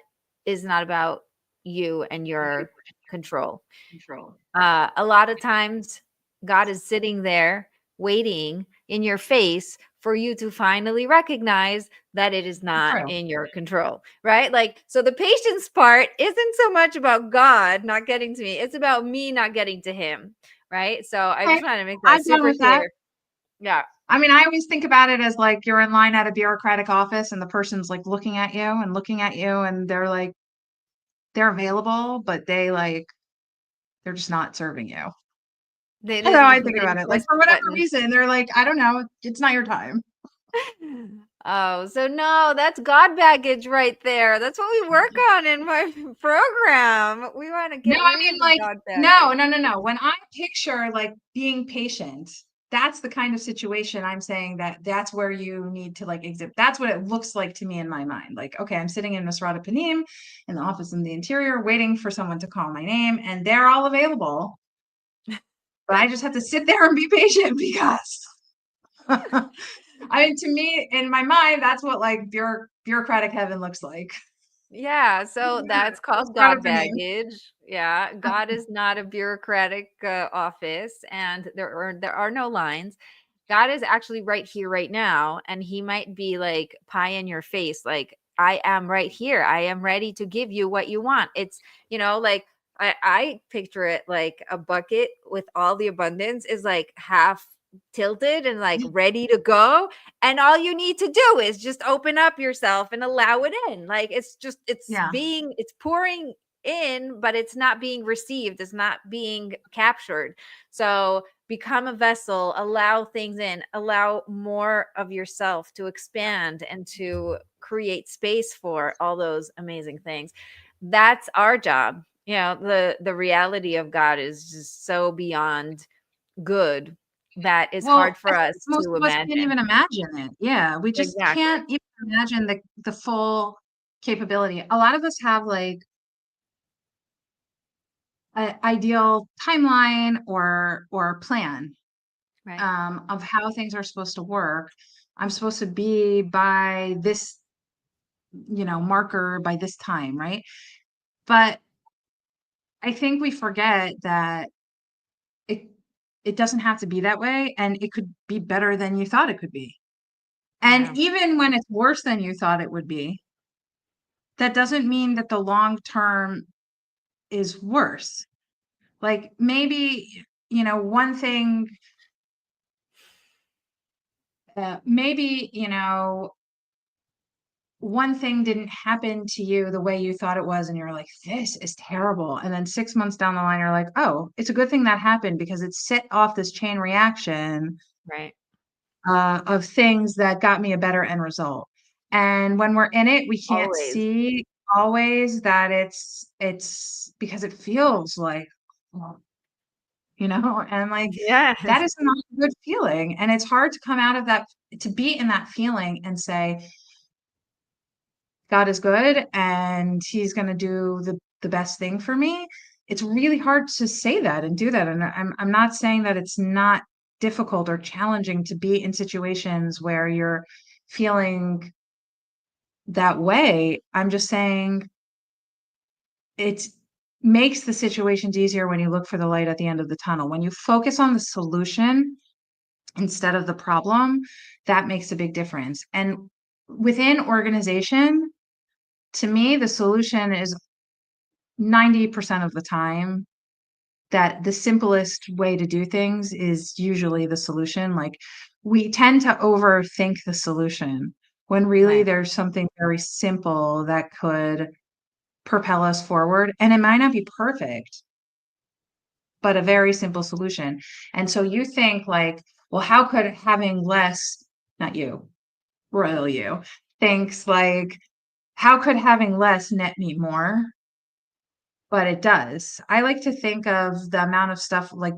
is not about you and your control. Control. A lot of times, God is sitting there waiting in your face for you to finally recognize that it is not True. in your control, right? Like, so the patience part isn't so much about God not getting to me, it's about me not getting to Him, right? So I Okay. just want to make that I'm done super with that. clear. Yeah. I mean, I always think about it as like you're in line at a bureaucratic office and the person's like looking at you and looking at you and they're like, they're available, but they're just not serving you. They That's how I didn't think they about didn't it. Like press for the whatever button. reason, they're like, I don't know, it's not your time. Oh, so no, that's God baggage right there. That's what we work on in my program. We want to No, get I rid mean of the like God no, baggage. no, no, no. When I picture like being patient, that's the kind of situation I'm saying that's where you need to like exhibit. That's what it looks like to me in my mind. Like, okay, I'm sitting in Masrata Panim in the office in the interior, waiting for someone to call my name, and they're all available. But I just have to sit there and be patient because I mean, to me, in my mind, that's what like bureaucratic heaven looks like. Yeah, so that's called Masrata God Panim. baggage. Yeah, God is not a bureaucratic office, and there are no lines. God is actually right here, right now, and He might be like pie in your face, like I am right here. I am ready to give you what you want. It's like I picture it like a bucket with all the abundance is like half tilted and like ready to go, and all you need to do is just open up yourself and allow it in. Like Yeah. it's pouring in, but it's not being received, it's not being captured. So become a vessel, allow things in, allow more of yourself to expand and to create space for all those amazing things. That's our job. The reality of God is just so beyond good that is Well, hard I for think us most to of us can't imagine. even imagine it. Yeah, we just Exactly. can't even imagine the full capability. A lot of us have like an ideal timeline or plan Right. of how things are supposed to work. I'm supposed to be by this, marker by this time, right? But I think we forget that it it doesn't have to be that way, and it could be better than you thought it could be. And Yeah. even when it's worse than you thought it would be, that doesn't mean that the long term is worse. Like maybe, one thing, maybe, one thing didn't happen to you the way you thought it was, and you're like, this is terrible. And then 6 months down the line, you're like, oh, it's a good thing that happened because it set off this chain reaction Right. of things that got me a better end result. And when we're in it, we can't Always. see always that it's because it feels like, well, and like that Yes. is not a good feeling. And it's hard to come out of that, to be in that feeling and say, God is good and he's going to do the best thing for me. It's really hard to say that and do that. And I'm not saying that it's not difficult or challenging to be in situations where you're feeling that way. I'm just saying it makes the situations easier when you look for the light at the end of the tunnel. When you focus on the solution instead of the problem, that makes a big difference. And within organization, to me, the solution is 90% of the time that the simplest way to do things is usually the solution. Like we tend to overthink the solution when really Right. there's something very simple that could propel us forward. And it might not be perfect, but a very simple solution. And so you think like, well, how could having less, not you, royal you, thinks like, how could having less net me more? But it does. I like to think of the amount of stuff like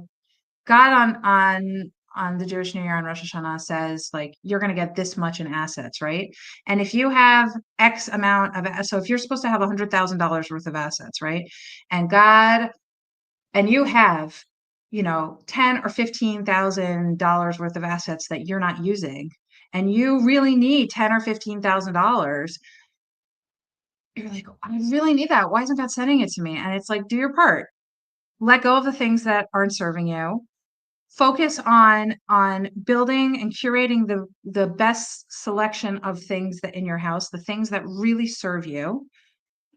God on the Jewish New Year on Rosh Hashanah says like you're going to get this much in assets, right? And if you have X amount of, so if you're supposed to have $100,000 worth of assets, right? And God, and you have, you know, $10,000 or $15,000 worth of assets that you're not using, and you really need $10,000 or $15,000, you're like, I really need that. Why isn't God sending it to me? And it's like, do your part. Let go of the things that aren't serving you. Focus on building and curating the best selection of things that in your house, the things that really serve you.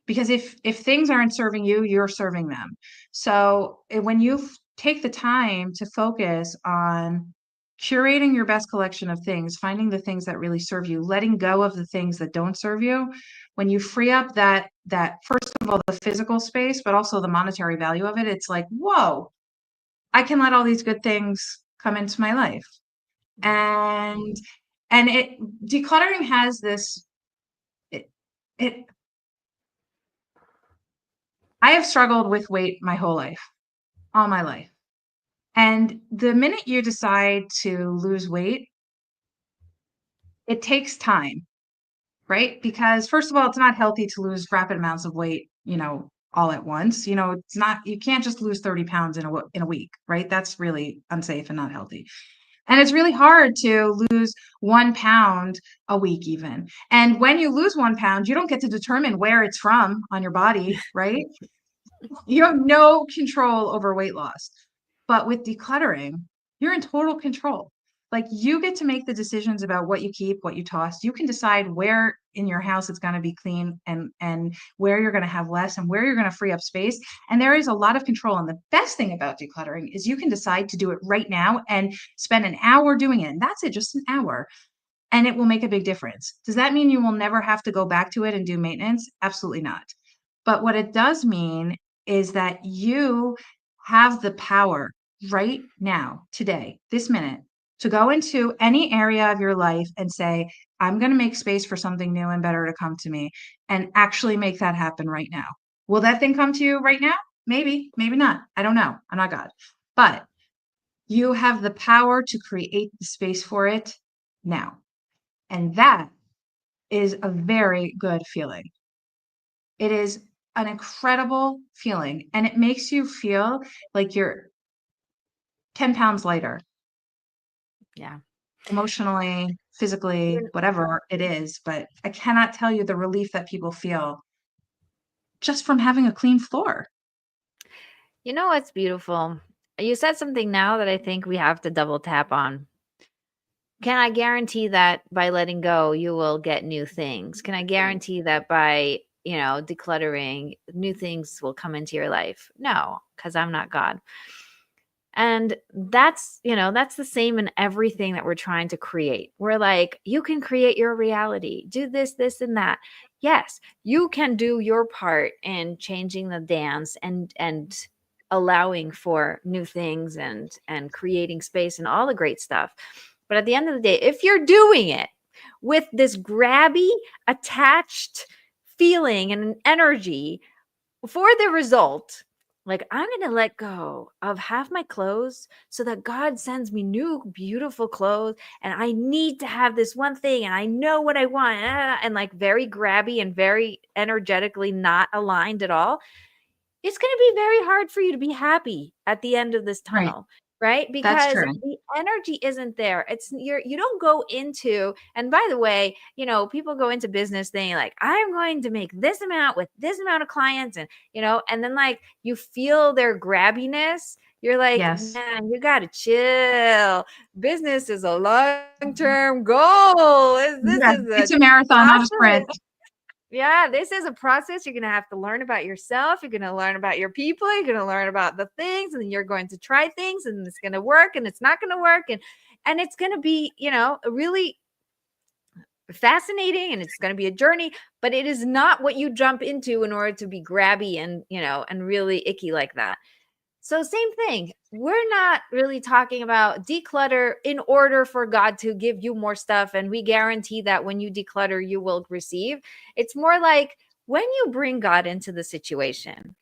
Because if things aren't serving you, you're serving them. So when you take the time to focus on curating your best collection of things, finding the things that really serve you, letting go of the things that don't serve you, when you free up that first of all the physical space, but also the monetary value of it, it's like, whoa, I can let all these good things come into my life. And it decluttering has this it, it I have struggled with weight my whole life, all my life. And the minute you decide to lose weight, it takes time, right? Because first of all, it's not healthy to lose rapid amounts of weight, you know, all at once. You know, it's not, you can't just lose 30 pounds in a week, right? That's really unsafe and not healthy. And it's really hard to lose 1 pound a week, even. And when you lose 1 pound, you don't get to determine where it's from on your body, right? You have no control over weight loss. But with decluttering, you're in total control. Like you get to make the decisions about what you keep, what you toss. You can decide where in your house it's going to be clean and where you're going to have less and where you're going to free up space. And there is a lot of control. And the best thing about decluttering is you can decide to do it right now and spend an hour doing it. And that's it, just an hour. And it will make a big difference. Does that mean you will never have to go back to it and do maintenance? Absolutely not. But what it does mean is that you have the power right now, today, this minute, to go into any area of your life and say, I'm going to make space for something new and better to come to me, and actually make that happen right now. Will that thing come to you right now? Maybe, maybe not. I don't know. I'm not God. But you have the power to create the space for it now. And that is a very good feeling. It is an incredible feeling, and it makes you feel like you're 10 pounds lighter Yeah. emotionally, physically, You whatever it is. But I cannot tell you the relief that people feel just from having a clean floor. you know what's beautiful? You said something now that I think we have to double tap on. Can I guarantee that by letting go, you will get new things? Can I guarantee that by, decluttering, new things will come into your life? No, because I'm not God. And that's the same in everything that we're trying to create. We're like, you can create your reality, do this, this, and that. Yes, you can do your part in changing the dance and allowing for new things and creating space and all the great stuff. But at the end of the day, if you're doing it with this grabby, attached feeling and energy for the result, like I'm going to let go of half my clothes so that God sends me new beautiful clothes, and I need to have this one thing and I know what I want, and like very grabby and very energetically not aligned at all. It's going to be very hard for you to be happy at the end of this Right. tunnel. right? That's Because true. the energy isn't there. You don't go into, and by the way, people go into business thinking like, I'm going to make this amount with this amount of clients, and and then like you feel their grabbiness. You're like, Yes. man, you gotta chill. Business is a long-term goal. This is Yeah. a It's a marathon, not a process. sprint. Yeah, this is a process. You're going to have to learn about yourself. You're going to learn about your people. You're going to learn about the things, and then you're going to try things, and it's going to work, and it's not going to work, and it's going to be, really fascinating, and it's going to be a journey, but it is not what you jump into in order to be grabby and, and really icky like that. So same thing. We're not really talking about declutter in order for God to give you more stuff, and we guarantee that when you declutter, you will receive. It's more like when you bring God into the situation.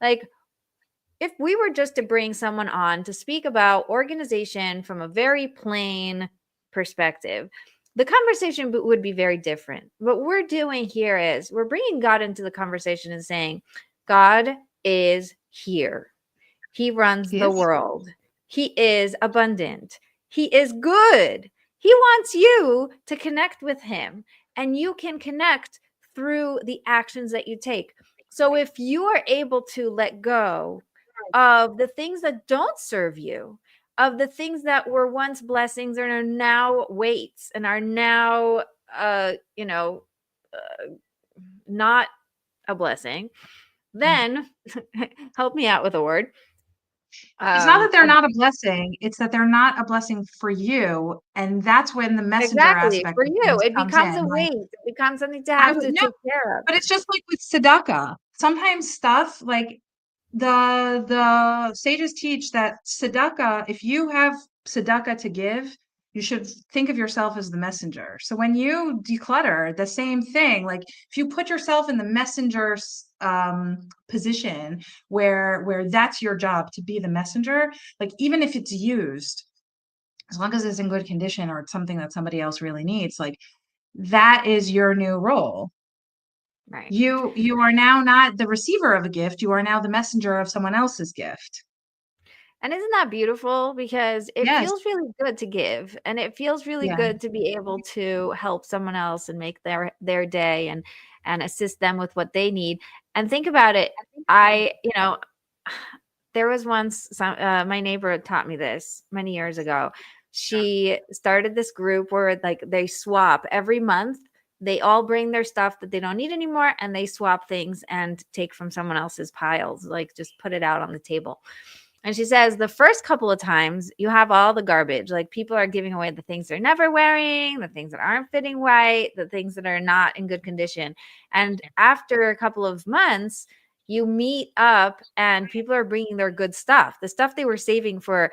Like if we were just to bring someone on to speak about organization from a very plain perspective, the conversation would be very different. What we're doing here is we're bringing God into the conversation and saying, God is here. He runs the Yes. world. He is abundant. He is good. He wants you to connect with him, and you can connect through the actions that you take. So if you are able to let go of the things that don't serve you, of the things that were once blessings and are now weights and are now, not a blessing, then help me out with a word. It's not that they're A not a blessing, it's that they're not a blessing for you. And that's when the messenger Exactly. aspect For of you, things it comes becomes a in. Like, weight. It becomes something to I have would to no, take care of. but it's just like with tzedakah. Sometimes stuff like the sages teach that tzedakah, if you have tzedakah to give, you should think of yourself as the messenger. So when you declutter, the same thing. Like if you put yourself in the messenger's position where that's your job to be the messenger, like even if it's used, as long as it's in good condition or it's something that somebody else really needs, like that is your new role. Right. You are now not the receiver of a gift, you are now the messenger of someone else's gift. And isn't that beautiful? Because it Yes. feels really good to give, and it feels really Yeah. good to be able to help someone else and make their day and assist them with what they need. And think about it. I, there was once my neighbor taught me this many years ago. She started this group where like they swap every month. They all bring their stuff that they don't need anymore, and they swap things and take from someone else's piles, like just put it out on the table. And she says the first couple of times you have all the garbage, like people are giving away the things they're never wearing, the things that aren't fitting right, the things that are not in good condition. And after a couple of months, you meet up and people are bringing their good stuff, the stuff they were saving for,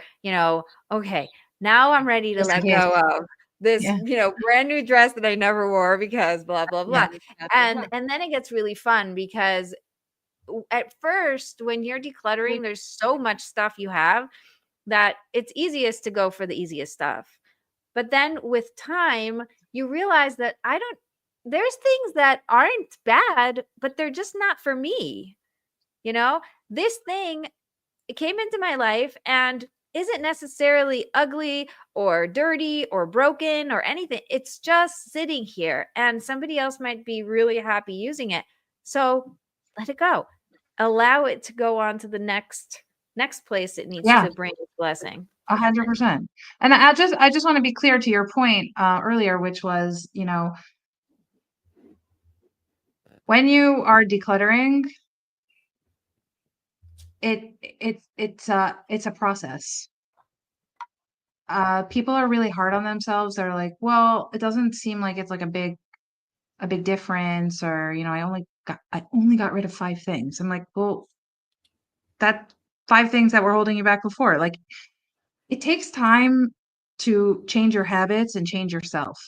okay, now I'm ready to Just a let gift. go of this, Yeah. brand new dress that I never wore because blah, blah, Yeah. blah. And then it gets really fun because at first when you're decluttering, there's so much stuff you have that it's easiest to go for the easiest stuff. But then with time, you realize that there's things that aren't bad, but they're just not for me. This thing, it came into my life and isn't necessarily ugly or dirty or broken or anything. It's just sitting here and somebody else might be really happy using it. So let it go. Allow it to go on to the next place it needs Yeah. to bring its blessing. 100%. And I just want to be clear to your point earlier, which was, when you are decluttering, it's a process. People are really hard on themselves. They're like, well, it doesn't seem like it's like a big difference, or I only got rid of 5 things. I'm like, well, that 5 things that were holding you back before. Like it takes time to change your habits and change yourself.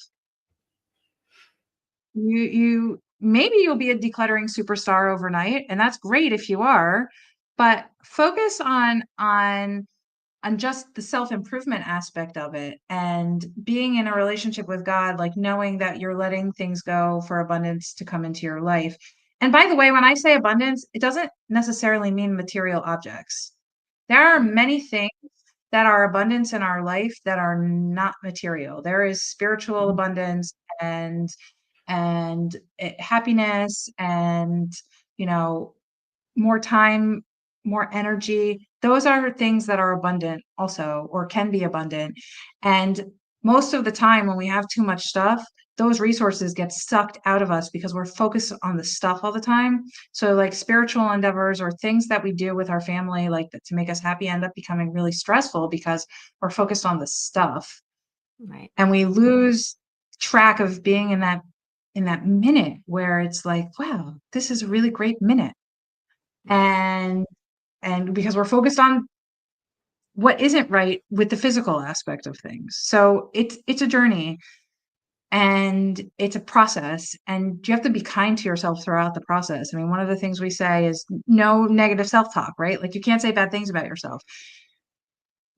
You maybe you'll be a decluttering superstar overnight, and that's great if you are, but focus on just the self-improvement aspect of it and being in a relationship with God, like knowing that you're letting things go for abundance to come into your life. And by the way, when I say abundance, it doesn't necessarily mean material objects. There are many things that are abundance in our life that are not material. There is spiritual abundance and happiness and, more time, more energy. Those are things that are abundant also, or can be abundant. And most of the time when we have too much stuff, those resources get sucked out of us because we're focused on the stuff all the time. So like spiritual endeavors or things that we do with our family, like to make us happy, end up becoming really stressful because we're focused on the stuff. Right. And we lose track of being in that minute where it's like, wow, this is a really great minute. And because we're focused on what isn't right with the physical aspect of things. So it's a journey and it's a process, and you have to be kind to yourself throughout the process. I mean, one of the things we say is no negative self-talk, right? Like you can't say bad things about yourself.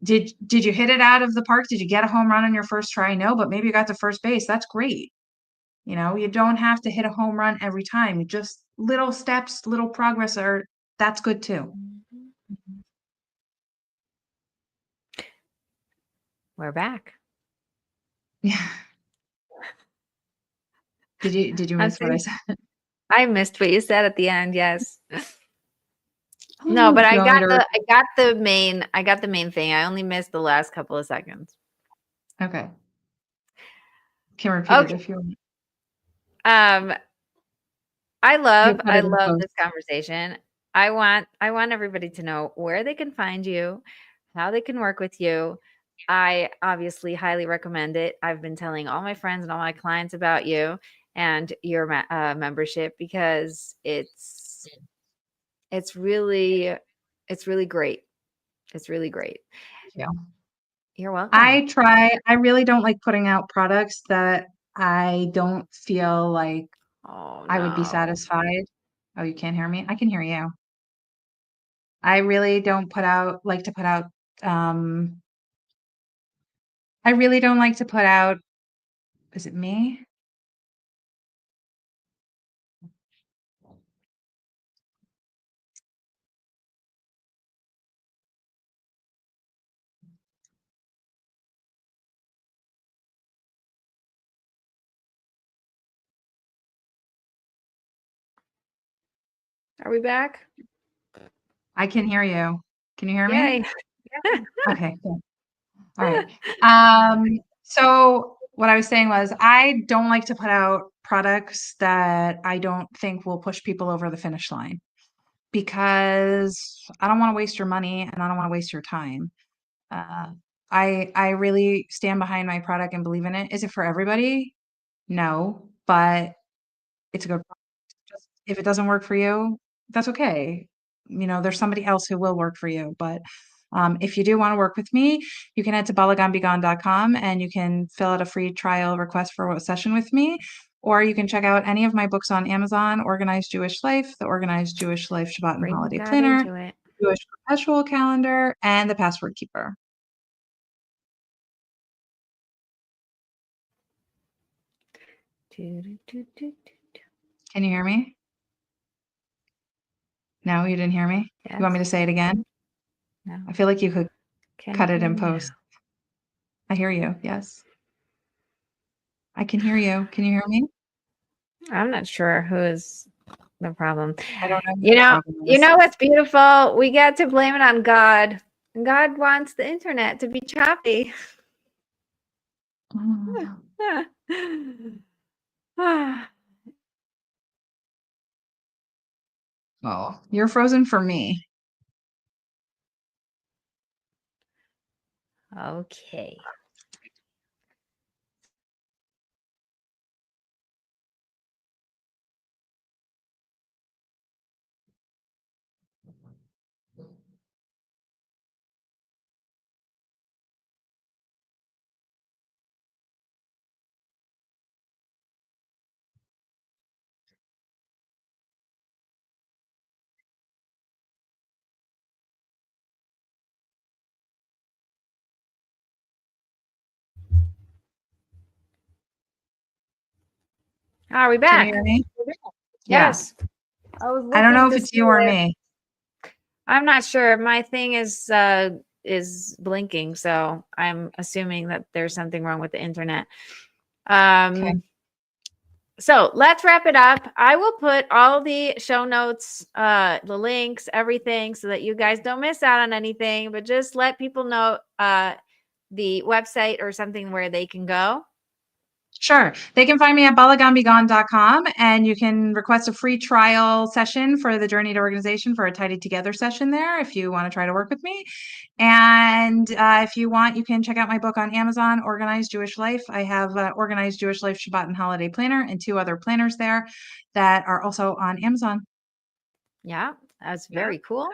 Did you hit it out of the park? Did you get a home run on your first try? No, but maybe you got to first base. That's great. You don't have to hit a home run every time. Just little steps, little progress that's good too. We're back. Yeah. Did you miss what I said? I missed what you said at the end. Yes. No, but I got the main thing. I only missed the last couple of seconds. Okay. Can repeat it if you want. I love this conversation. I want everybody to know where they can find you, how they can work with you. I obviously highly recommend it. I've been telling all my friends and all my clients about you and your membership because it's really great. It's really great. Yeah. You're welcome. I really don't like putting out products that I don't feel like I would be satisfied. Oh, you can't hear me? I can hear you. I really don't like to put out, I really don't like to put out, is it me? Are we back? I can hear you. Can you hear Yay. me? Okay, cool. All right. So what I was saying was I don't like to put out products that I don't think will push people over the finish line because I don't want to waste your money and I don't want to waste your time. Uh, I really stand behind my product and believe in it. Is it for everybody? No, but it's a good product. Just if it doesn't work for you, that's okay. There's somebody else who will work for you. But if you do want to work with me, you can head to balaganbegone.com and you can fill out a free trial request for a session with me. Or you can check out any of my books on Amazon: Organized Jewish Life, The Organized Jewish Life Shabbat and Holiday Planner, Jewish Perpetual Calendar, and The Password Keeper. Can you hear me? No, you didn't hear me? Yes. You want me to say it again? No. I feel like you could cut it in post. I hear you. Yes. I can hear you. Can you hear me? I'm not sure who is the problem. I don't know. You know what's beautiful? We get to blame it on God. God wants the internet to be choppy. Oh, you're frozen for me. Okay. Are we back? Can you hear me? Yes. Yeah. I don't know if it's you or me. I'm not sure. My thing is is blinking, so I'm assuming that there's something wrong with the internet. Okay. So let's wrap it up. I will put all the show notes, the links, everything, so that you guys don't miss out on anything, but just let people know the website or something where they can go. Sure. They can find me at balaganbegone.com, and you can request a free trial session for the Journey to Organization for a Tidy Together session there if you want to try to work with me. And if you want, you can check out my book on Amazon, Organized Jewish Life. I have Organized Jewish Life Shabbat and Holiday Planner and 2 other planners there that are also on Amazon. Yeah, that's very cool.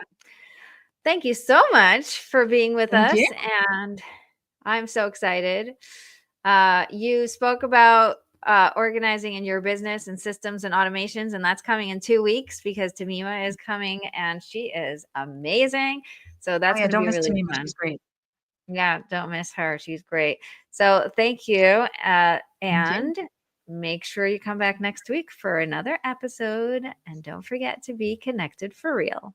Thank you so much for being with Thank us. you. And I'm so excited. You spoke about organizing in your business and systems and automations, and that's coming in 2 weeks because Tamima is coming and she is amazing. So that's going to Don't be miss really Tamima. fun. She's great. Yeah, don't miss her. She's great. So thank you. And make sure you come back next week for another episode. And don't forget to be connected for real.